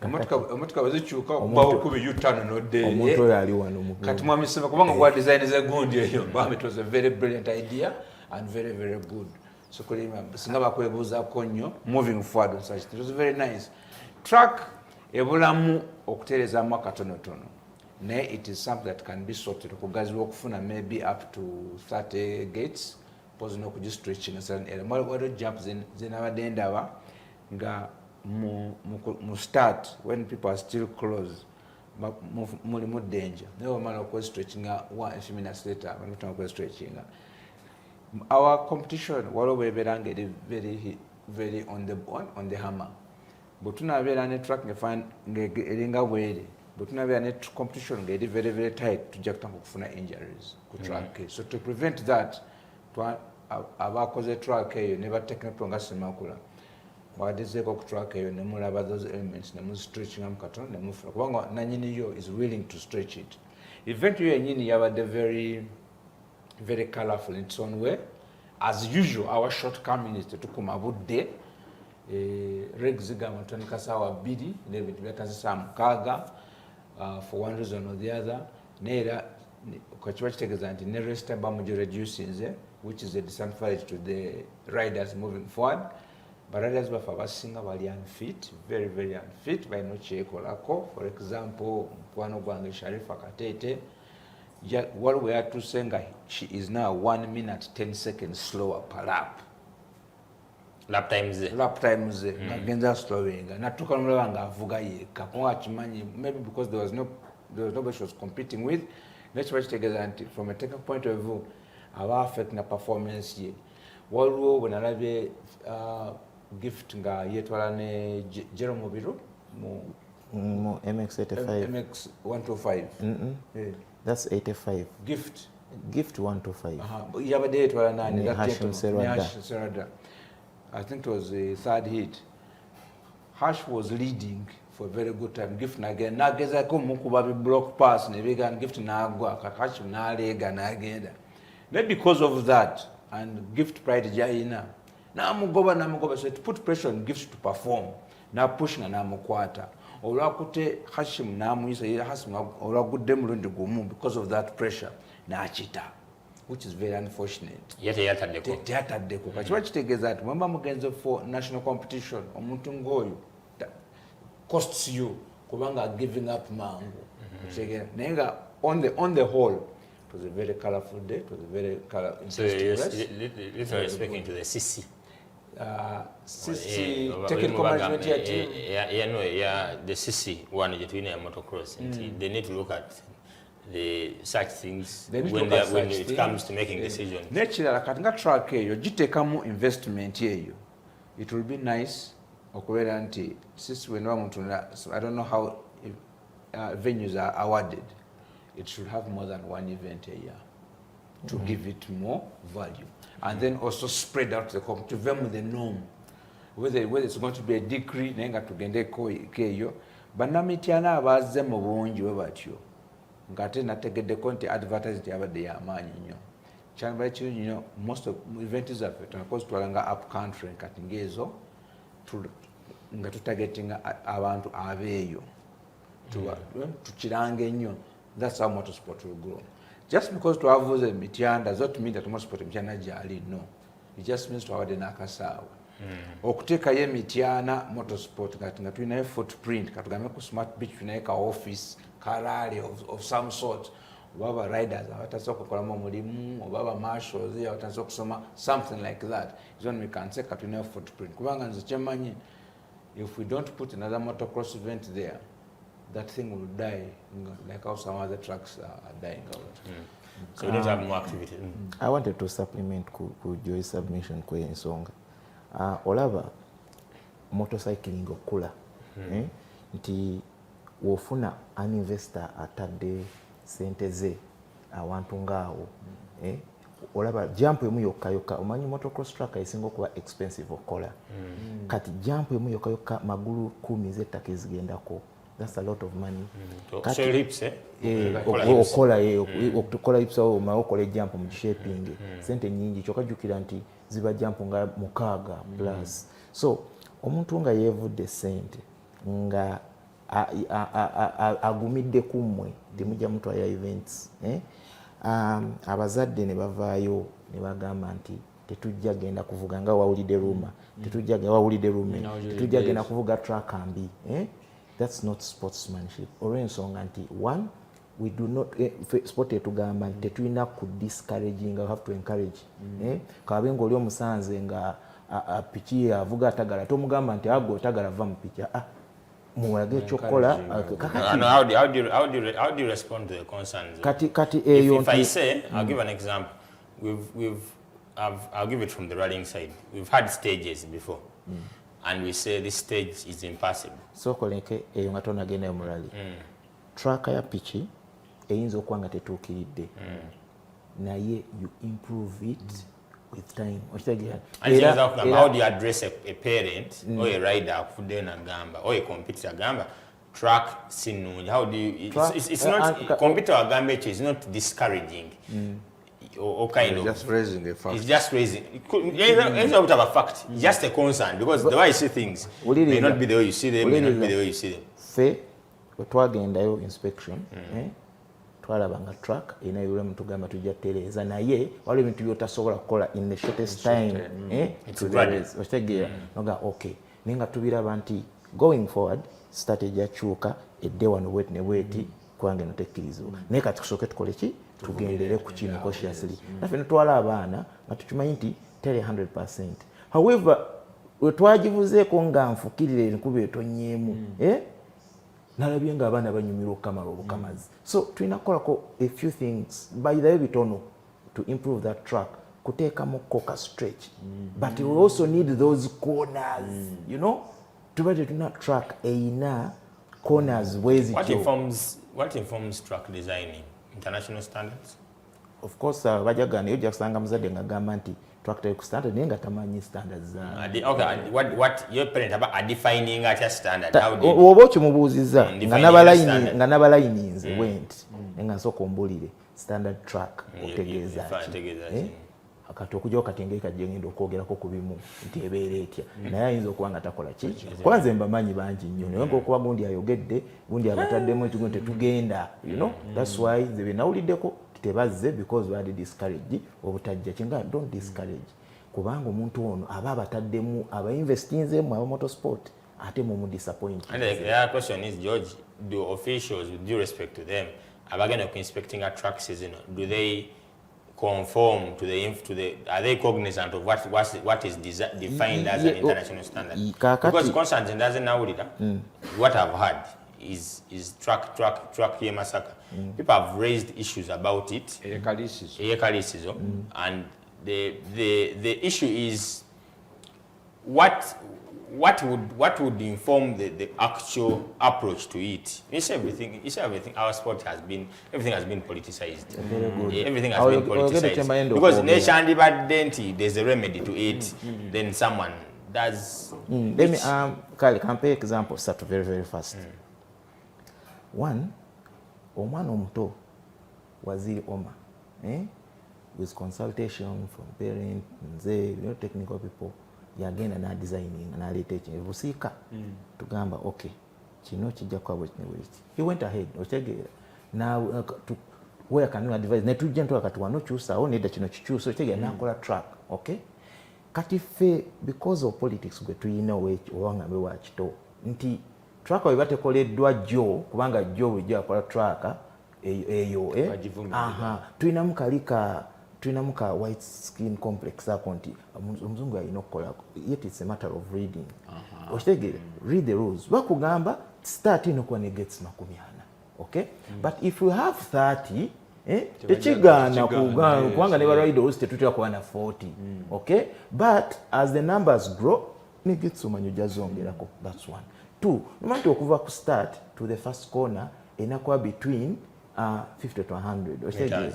Emotoka bwezikyuka okubawo kubi U-turn n'oddeeyo omuntu oyo ali wano kati mwamisema kubanga kwa design ze gundi eyo it was a very brilliant idea and very very good. So singa bakwebuuzaako nnyo moving forward on such things. It was very nice. Track ebulamu okuteerezaamu akatonotono naye it is something that can be sorted okugaziwa okufuna maybe up to 30 gates pose n'okugistretching certain area. Waliwo jump zenabadde ndaba nga mu start when people are still close mulimu danger naye wamala okwestretchinga a few minutes later bamutama okwestretchinga. Our competition waliwo bebeeranga eri very on the hammer but tunabeera ne track eringa bwere but tunabeera ne competition ng'eri very tight tujja kutandika okufuna injuries ku track. So to prevent that abakoze track eyo ne bateknepo nga Semakula bawadezeeko ku track eyo ne mulaba those elements ne muzistretchinga mu katono ne mufuna kubanga nanyini yo is willing to stretch it. Event yo yenyini yabadde very colorful in its own way. As usual, our shortcoming is tetukuma budde regs zigamba tutandika saawa 2 n'ebintu byatandisa mukaaga for one reason or the other neera kiba kitegeeza nti ne rest bamugi reducinze which is a disadvantage to the riders moving forward. But riders baffe abasinga bali unfit, very unfit, balina okyekolako. For example, mukwano gwange Sharifa Katete waliwo yatuuse nga she is now 1 minute 10 seconds slower per lap. Lap times nga genza slowing natuuka nomulaba nga avuga yekka kuba akimanyi maybe because there was nobody she was competing with. Nekiba kitegeeza nti from a technical point of view aba affect na performance ye. Waliwo bwe nalabye gift nga yetwala ne Jerome Mubiru mu MX85 MX125 that's 85 gift 125 yabadde yetwala nani Hashim Serada. I think it was the third hit. Hash was leading for a very good time. Gift again, nagezako mukuba bi block pass ne bigan Gift nagwa kakachi nalega nagenda. Then because of that and Gift pride jaina namugoba so to put pressure on Gift to perform na push na namukwata olwakute Hashim namuyisa Hashim olwagudde mulundi gumu because of that pressure nachita, which is very unfortunate. Yataddeko kachiba kitegeeza ati mwemba mugenze for national competition omuntu ngoyo costs you kubanga giving up mangu. Nenga on the whole it was a very colorful day. It was a very colorful. So you're speaking to the CC. CC technical management team. The CC one is between motocross. They need to look at such things when it comes to making decisions. Naturally, katinga track eyo gitekamu investment eyo. It will be nice okubera nti sisi wenwa muntu I don't know how venues are awarded. It should have more than one event a year to give it more value, and then also spread out the to them the norm. Whether it's going to be a decree nenga tugende keyo banamitiana abaze mu bungi we batyo ngate nategedde konti advertised abadde yamanyi nnyo kyamba ekyo most of events are because twalanga up country kati ngezo nga tutagetinga abantu abeeyo tukirange nnyo. That's how motorsport will grow. Just because to have the mitianda does not mean that motorsport mitiana jali, no. It just means to have the nakasawa. Okuteka ye mitiana motorsport nga tuina footprint katugame ku smart beach tunaeka office karali of some sort. Baba riders awatasoka kola mulimu baba marshals awatasoka kusoma something like that. Is when we can say katuna footprint. Kubanga nze chemanyi, if we don't put another motocross event there, that thing will die, like how some other tracks are dying out. So we need to have more activity. I wanted to supplement Joy's submission kwe ensonga. Olaba motorcycling okula. Nti wofuna an investor atadde sente ze awantu ngaawo. Olaba jump emu yokka omanyi motocross track esinga okuba expensive okola. Kati jump emu yokka magulu 10 z'ettaka ezigendako. That's a lot of money. So lips, okukola lips awo maokola jump mu shaping. Sente nyingi kyokajjukira nti ziba jump nga 6 plus. So omuntu nga yevudde sente nga agumidde kummwe temujja mutwala events. Abazadde ne bavaayo ne bagamba nti tetujja genda kuvuga nga wawulidde rumor. Tetujja genda kuvuga track ambi. That's not sportsmanship. Olw'ensonga nti one, we do not sport etugamba nti tetulina ku discouraging, we have to encourage. Kabenga oli omusanze nga piki avuga atagala tomugamba nti ago otagala va mu piki. Muwage ekyokukola. How do you respond to the concerns? If I say, I'll give an example. I'll give it from the riding side. We've had stages before. And we say this stage is impassable. So koleke eyo nga tonagenda mu rally. Track ya pichi eyinza okuba nga tetuukiridde. Naye you improve it with time. How do you address a parent or a rider akufudde na gamba or a competitor gamba track sinungi? How do you it's not competitor agamba ekyo is not discouraging. Or kind of just raising a fact. It's just raising. It's not a fact. It's just a concern because the way you see things may not be the way you see them. May not be the way you see them. Fe, twagendayo inspection. Twalabanga track ina yule mtu gamba tujja tereza naye wale bintu byotasobola kukola in the shortest time. It's gradual. Noga okay. Ninga tubiraba nti going forward strategy achuka edde wano wet ne weti kwange notekkirizo. Naye kati kusooke tukole ki? Tugendere ku kino cautiously. Nafe netwala abaana nga tukimanyi nti tele 100%. However, wetwagivuzeeko nga nfukirire enkuba etonyeemu. Nalabye nga abaana banyumirwa okukamala obukamazi. So tulina kukolako a few things by the way bitono to improve that track. Kuteekamu coca stretch. But we also need those corners. You know? Tubadde tulina track eyina corners wezi. What informs track designing? International standards? Of course, bajagana yo jakusanga muzadde nga gamba nti tractor ku standard nenga tamanyi standards za Okay, what your parent about defining at a standard? How did obo kimubuuziza defining nga nabalayini nze went nenga nsooka ombulire standard track otegeeza ki kati okujjawo katenge kajje ngenda okwogerako ku bimu nti ebeera etya naye ayinza okuba nga takola ki kwanze mbamanyi bangi nnyo naye ngaokuba gundi ayogedde gundi abataddemu ekigu tetugenda that's why nze benawuliddeko tebazze because we had discourage obutajja kinga don't discourage kubanga omuntu ono aba abataddemu abainvestinzemu aba motorsport ate mu disappoint. And the question is, George, do officials, with due respect to them, abagenda inspecting a track season, do they conform to the are they cognizant of what is defined as an international standard? Because Constantine doesn't know it. What I've heard is track here massacre. People have raised issues about it. And the issue is what would inform the actual approach to it? It's everything. Our sport everything has been politicized. Everything has been politicized. Because nation identity, there's a remedy to it. Then someone does. Let me Kali, can pay example start very very fast. One, omwana omuto waziri Oma, with consultation from parents, technical people. Yagenda na designing na lete ekintu busika tugamba okay kino kijja kwa bwe kinewiti he went ahead otegera now where can you advise ne tujja nto akati wano chusa o neda kino kichuso otegera nakola track okay kati fe because of politics gwe tuyina owanga be wakito nti track we batekoleddwa jo kubanga jo wejja akola track eyo tuyina muka white skin complex akonti omuzungu ayina okukola yet it's a matter of reading okitegere read the rules bakugamba start inokuwa ne gets 40 okay but if you have 30 tekigana kubanga ne riders tetutera kuba na 40 okay but as the numbers grow ne gets omanyo jazongerako that's one two nomati okuva ku start to the first corner enakuwa between 50 to 100 okitegere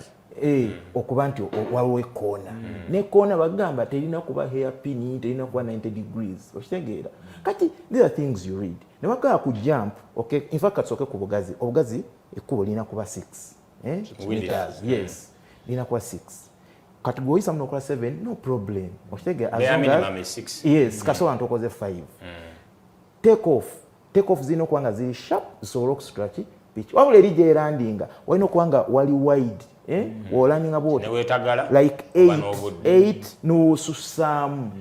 okuba nti waliwo ekkoona nekkoona bagamba terina kuba hairpin terina kuba 90 degrees okitegeera kati these are things you read ne bagamba ku jump okay in fact katsoke ku obugazi ekkubo lina kuba 6 meters yes lina kuba 6 kati goyisa muno okola 7 no problem okitegeera as long as 6 yes kasobola ntokoze 5 take off zino kwanga ziri sharp zisobola okustraki pitch wabula erija erandinga walina okuwanga wali wide wolandinga boat like 8 no susam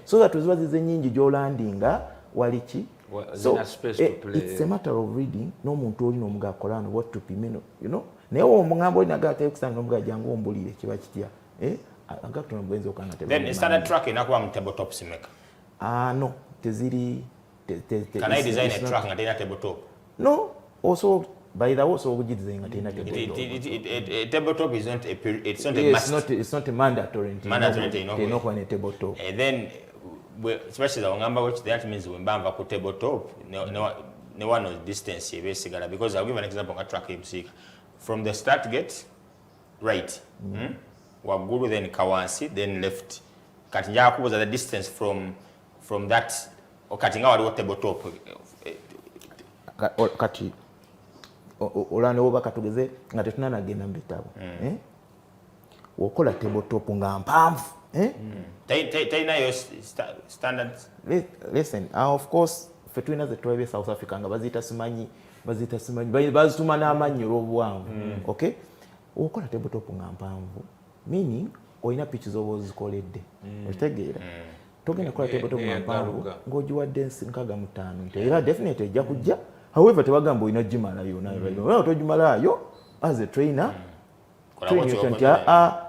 so that was the nyingi jolandinga walichi so it's a matter of reading no muntu oli no mga kolano what to pimeno naye omungambo oli nagata kusanga omuga jangu ombulire kiba kitya agato nobwenzo okanga tebe then standard track inakuwa tabletop simeka no teziri can I design a track nga tena tabletop no also by the way, so we design a tabletop is not it's not a must. It's not a mandatory. Mandatory, tabletop. And then, especially the Wangamba, which that means when Bamba put tabletop, no one knows distance here, basically. Because I'll give an example of a track from the start gate, right, Waguru, then Kawansi, then left. Katinjaku was at the distance from that, or Katinga tabletop. Kati. Olane oba katugeze nga tetunana genda mbitabo wokola tabletop nga mpamvu taina yo standards listen of course fetwina ze twebe South Africa nga bazita simanyi bazituma n'amanyi olw'obuwanvu okay wokola tabletop nga mpamvu meaning oyina pitch zobo zikoledde okitegeera togenda kola tabletop nga mpamvu ng'ogiwadde nkaga mu 5 era definitely ejja kujja. However, tewagamba ina jimalayo nayo tojimalayo as a trainer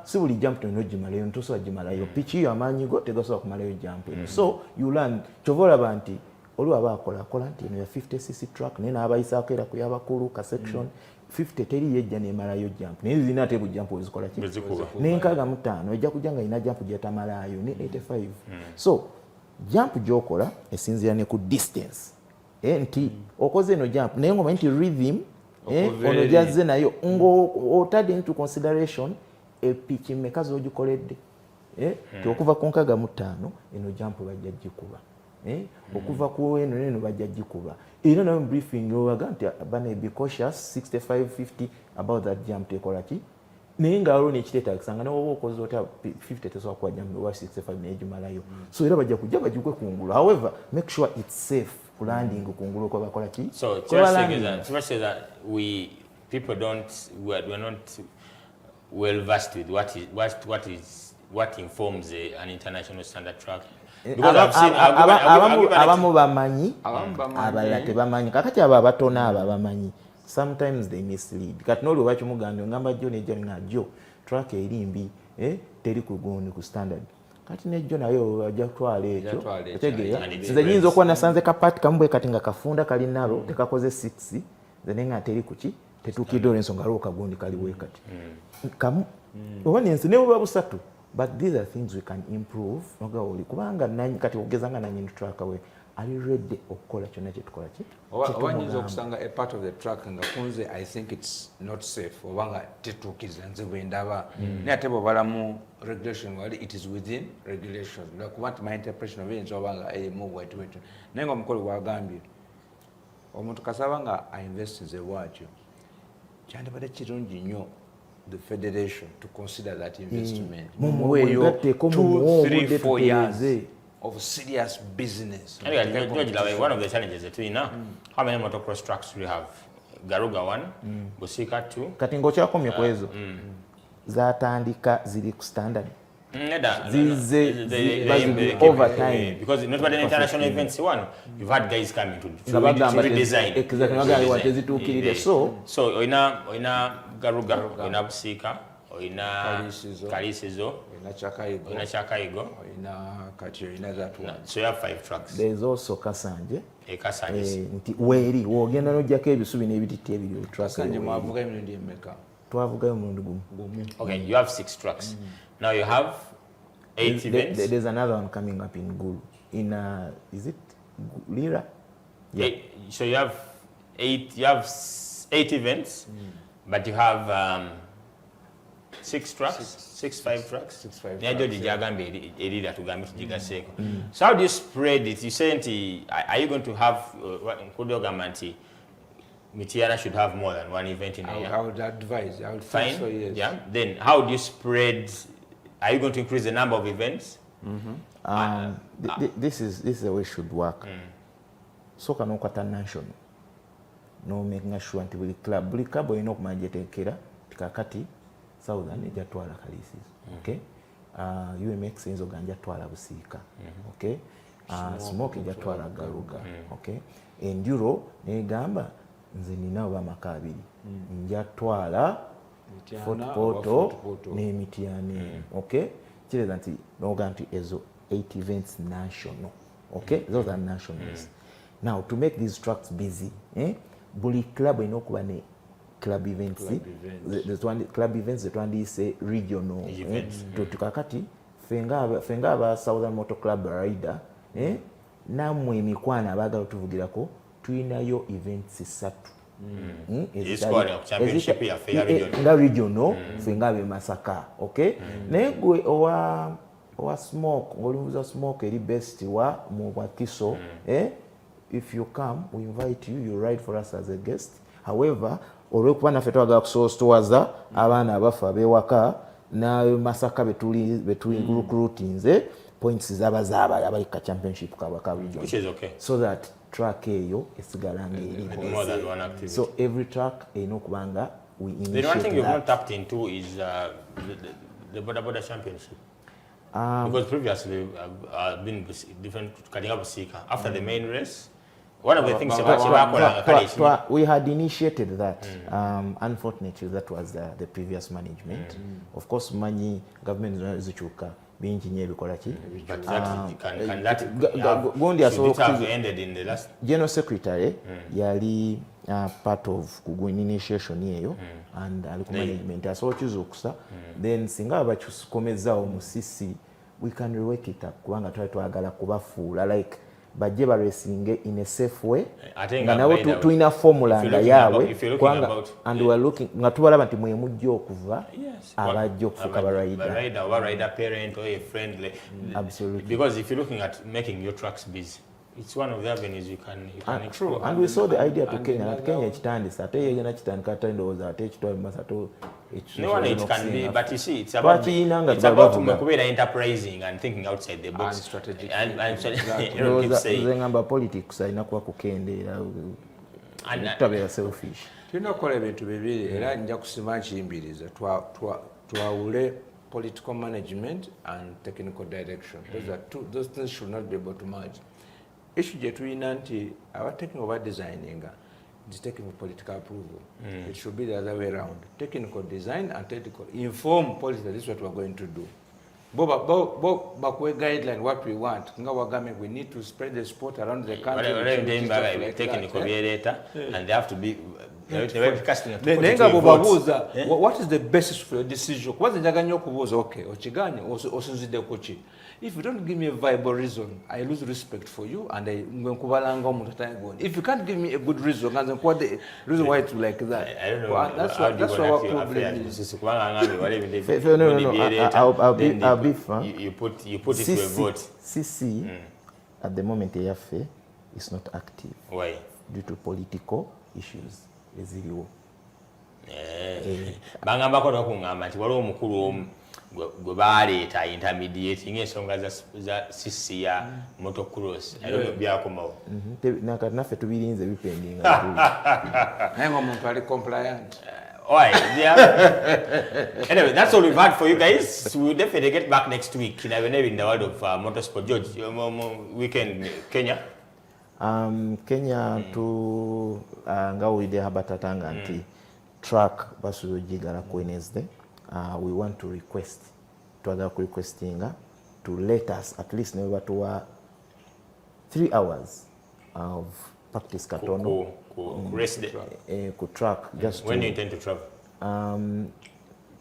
si buli jump to no jimalayo ntoso jimalayo pitch yo amanyi go tegasobola kumalayo jump so you learn chovola banti olwa bakola nti no ya 50cc track nena abayisaako era ku yabakulu ka section 50 teri yejja ne malayo jump ne zina tebu jump ezikola ki nenkaga mutano ejja kujanga ina jump jetamalayo ne 85 so jump jokola esinzira ne ku distance nti okoze no jump naye ngoma nti rhythm ono jazze nayo ngo otadde into consideration pitch mekazo ogikoledde okuva ku 65 eno jump bajja gikuba okuva ku eno bajja gikuba era nayo briefing obaga nti bane be cautious 65-50 about that jump tekola ki naye nga waliwo nekiteetagisa nga nawoba okoze otya 50 tesobola kuwa jump wa 65 neyegimalayo so era bajja kujja bagikwe kungulu however make sure it's safe kulanding kungulu kwa bakola ki so that people we're not well versed with what informs an international standard track. Because I've seen abamu bamanyi abalala tebamanyi kakati abo abatono abo abamanyi sometimes they mislead kati noli oba kimugambye ngamba jjo nejjo ngajjo track erimbi teri kugundi ku standard kati nejjo nayo ajja kutwala ekyo otegeera nze nyinza okuba nasanze kapati kamubwe kati nga kafunda kali nalo tekakoze 6 ze nga teri kuki tetuukidde olw'ensonga aliwo kagundi kaliwo kati kamu oba nensi ne buba busatu but these are things we can improve nogawoli kubanga kati ogeza nga nanyini track we ali ready okukola kyonna kyetukola ki oba nyinza okusanga a part of the track nga kunze I think it's not safe obanga tetuukiriza nze bwe ndaba naye ate bw'obalamu regulation wali it is within regulations kuba nti my interpretation of it obanga move waitu naye nga omukolo gwagambye omuntu kasaba nga ainvest nze bwatyo kyandibadde kirungi nnyo the federation to consider that investment. Mumuweyo 2-3-4 years of serious business. Anyway, one of the challenges that we know, how many motocross tracks do we have? Garuga 1, Busika 2. Kati ngochakomye kwezo. Zatandika ziri ku standard. Over time. Because not about the international events one, you've had guys coming to redesign. Exactly what is it to so oina Garuga, oina Busika, oina Kalisizo, oina Chakaigo, oina Kati, oina that one. So you have 5 tracks. There is also Kasanje. Kasanje. Nti weri wogenda nojjako ebisubi n'ebititi ebiri Kasanje mwavuga emirundi emeka. Twavugayo omulundi gumu. Okay, you have 6 tracks. Now you have 8 events. There's another one coming up in Gulu. Is it Lira? Yeah. So you have 8 events, but you have 6 tracks, 5 tracks. 6, 5 tracks. So how do you spread it? You say, are you going to have Mitiana should have more than one event in a year? I would advise. I would think so, yes. Yeah. Then how do you spread? Are you going to increase the number of events? This is the way it should work. So can okata national. No making sure until buli club olina okumanya tekera tikakati southern ejatwala Kalisizo. Okay. UMX enzo ganja twala Busika. Okay. Smoke ejatwala Garuga. Okay. Enduro negamba nze nina bamaka abiri njatwala Footpoto n'Emitiana. Okay, kireza nti noga nti ezo 8 events national. Okay, those are nationals. Now to make these tracks busy, buli club ino kuba ne club events. Club events that one say regional events. Tukakati fenga aba Southern Motor Club rider, namwe emikwana abagala tuvugirako tuyinayo events 3. Championship ya regional fenga be Masaka. Okay, negwe owa smoke ngolimuza smoke eri best wa Mwakiso. If you come, we invite you. You ride for us as a guest. However, olwekuba naffe twaga kusostowaza abaana abafa bewaka na Masaka betuli recruitinze points z'abazaaba abali ka championship ka region. Which is okay. So that track eyo esigalanga eri more than one activity. So every track kubanga we initiate. The one thing you've not tapped into is the border championship. Because previously been different Busika after the main race. One of the things we had initiated that. Unfortunately, that was the previous management. Of course, money government zichuka bingi nye bikola ki. But that have ended in the last. General Secretary yali part of kugwin initiation yeyo and aliku management aso choose okusa then singa abachukomeza omusisi we can rework it up kubanga twagala kubafuula like bajje baresinge in a safe way Ate nga nabo tulina formula nga yaabwe and we are looking nga tubalaba nti mwe mujja okuva abajja okufuuka rider parent or a friend absolutely, because if you're looking at making your trucks busy, it's one of the avenues you can explore. And we saw the idea to Kenya that Kenya kitandisa ate yegena kitandika tandowooza ate ekitwale masato no one it can be, but you see, it's about kubeera enterprising and thinking outside the box and strategic. And keep saying ngamba politics alina kuba kukendeera tutabeera selfish. Tulina okukola ebintu bibiri era nja kusima nkiyimbiriza twawule political management and technical direction. Those things should not be able to merge. Issue gye tulina nti our technical designing is taking political approval. It should be the other way around. Technical design and technical inform policy. This is what we are going to do. Bakwe guideline what we want. We need to spread the sport around the country. Technical and they have to be. What is the basis for your decision? Okay, if you don't give me a viable reason, I lose respect for you and if you can't give me a good reason, what the reason why it's like that? I don't know. That's our problem is. I'll be firm. You put it to a vote. CC at the moment is not active. Why? Due to political issues. Eziriwo. Bangambako n'okungamba nti waliwo omukulu omu gwe baleeta intermediate ng'ensonga za CC ya motocross byakomawo. Nakati naffe tubirinze bipendinga. Naye ng'omuntu ali compliant. Anyway, that's all we've had for you guys. We'll definitely get back next week in the world of motorsport. George, weekend Kenya. Kenya to nga wide HATANGA nti track basu jigala ku Wednesday. We want to request requesting to let us at least never to 3 hours of practice katono rest ku track. Just when you intend to travel?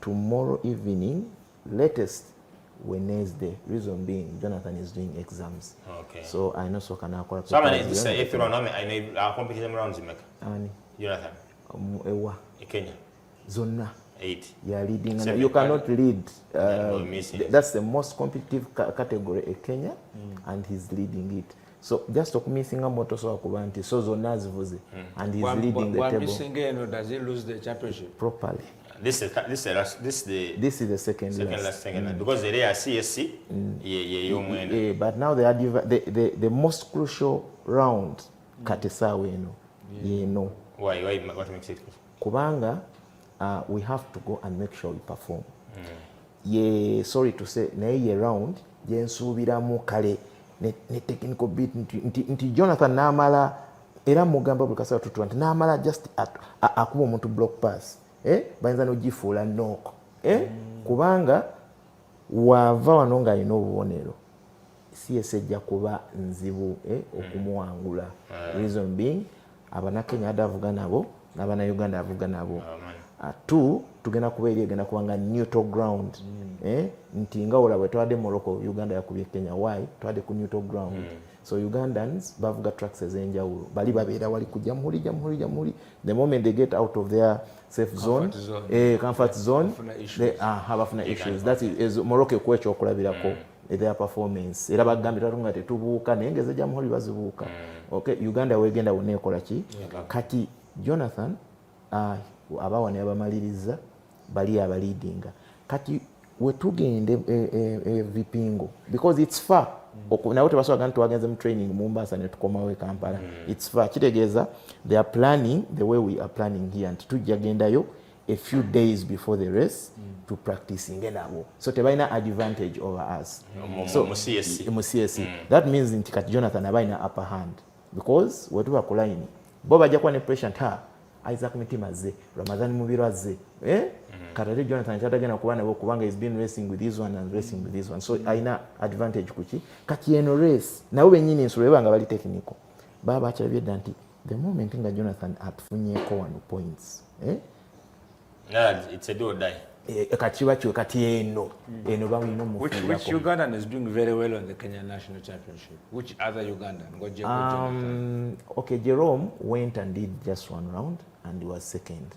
Tomorrow evening, latest Wednesday. Reason being, Jonathan is doing exams. Okay. So I know so can I call. Someone is this 8th round. I know our competition rounds you make. Jonathan. Ewa. Kenya. Zona. 8. You are leading. And you cannot lead. That's the most competitive category in Kenya, and he's leading it. So just talk missing a motor so akubanti so zonas vuze, and he's leading the table. Missing does he lose the championship properly? This is the second last because they are CSC. Yeah, but now they are the most crucial round. Katesawe no. Why? What makes it crucial? Kubanga, we have to go and make sure we perform. Yeah, sorry to say, na ye round jensubira mu kale ne technical bit nti Jonathan namala era mugamba bukasa tutu nti namala just akuba omuntu block pass. Bayinza nogifuula knock. Kubanga wava wano nga alina obubonero CS ejja kuba nzibu okumuwangula. Reason being Abanakenya adavuga nabo n'abana Uganda avuga nabo. Tugenda kubeera egenda kubanga neutral ground. Nti nga olaba twadde Morocco Uganda yakubye Kenya. Why? Twadde ku neutral ground. So Ugandans bavuga tracks ezenjawulo. Bali babeera wali ku jamhuri. The moment they get out of their safe zone, comfort zone, they have issues. That is Morocco kwecho okulabirako their performance. Era bagambira tunga tetubuuka naye ngeze jamhuri bazibuuka. Okay, Uganda wegenda unekola ki? Kati Jonathan abawane abamaliriza bali abaleadinga. Kati wetugende vipingo because it's far. Na wote baso baganda tuwagenze mu training Mombasa ne tukomawe Kampala. It's far. Kitegeza they are planning the way we are planning here and tujagendayo a few days before the race to practice ngenabo. So tebaina advantage over us. So MCSC. That means nti kati Jonathan abaina upper hand because wetu bakulaini bo bajja kwa ne pressure nta Isaac Mitimaze Ramadan Mubiraze Katari Jonathan chatagena kubana bo kubanga is been racing with this one and racing with this one, so aina advantage kuchi kati eno race na ube nyini nsuleba nga bali technical baba achabye danti the moment nga Jonathan atfunye ko 1 points yeah, it's a do or die. kati bakyo kati eno balina Which omufuulako. Ugandan is doing very well on the Kenyan National Championship? Which other Ugandan? Jonathan. Okay, Jerome went and did just one round and he was second.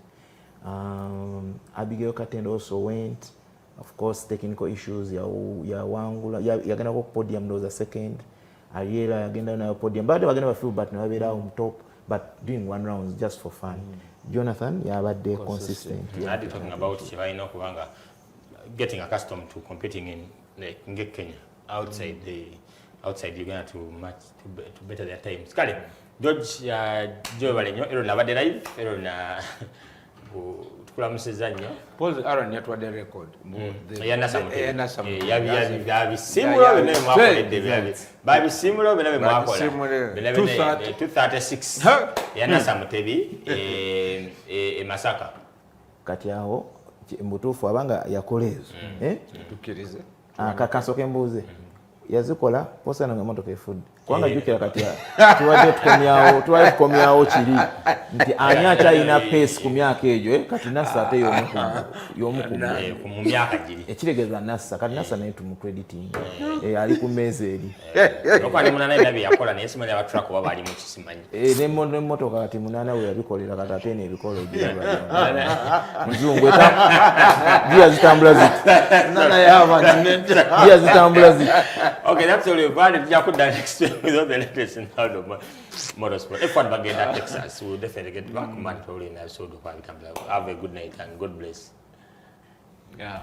Abigail Katendo also went. Of course, technical issues, yagenda ku Podium was a second. Ariela yagenda na Podium. But bagenda feel but no babera on top, but doing one round just for fun. Jonathan yabadde consistent. I'd be talking about Shivaino Kubanga getting accustomed to competing in like Kenya outside Uganda to better their times. Kale George Joe Valenyo ero nabadde live ero na tukulamusizza nnyo. Paul Aaron yatwadde record. Yabisimulo bino bemwakoledde babisimulo bino bemwakola 236 yanasa Mutebi Masaka. Kati awo mbutuufu abanga yakola ezo. Tukirize. Kakansoke mbuuze. Yazikola posa nga motoka efudde. Kwanga jukira kati tuwadde tukomyawo kiri nti ani akyalina pace ku myaka egyo kati nassa ate y'omu mu myaka giri ekiregeeza nassa kati nassa naye tumucrediting ali ku mmeeza eri okwali munana nabi yakola naye simanyi abatrack oba bali mu kisimanyi n'emmotoka kati munana we yabikolera kati ate n'ebikola muzungu giya zitambula ziti giya zitambula ziti. Okay, that's all you've had. Tujja kudda next week with all the latest in world of motorsport. F1 bagenda Texas, we'll definitely get back man probably in episode of Habitambula. Have a good night and God bless. Yeah.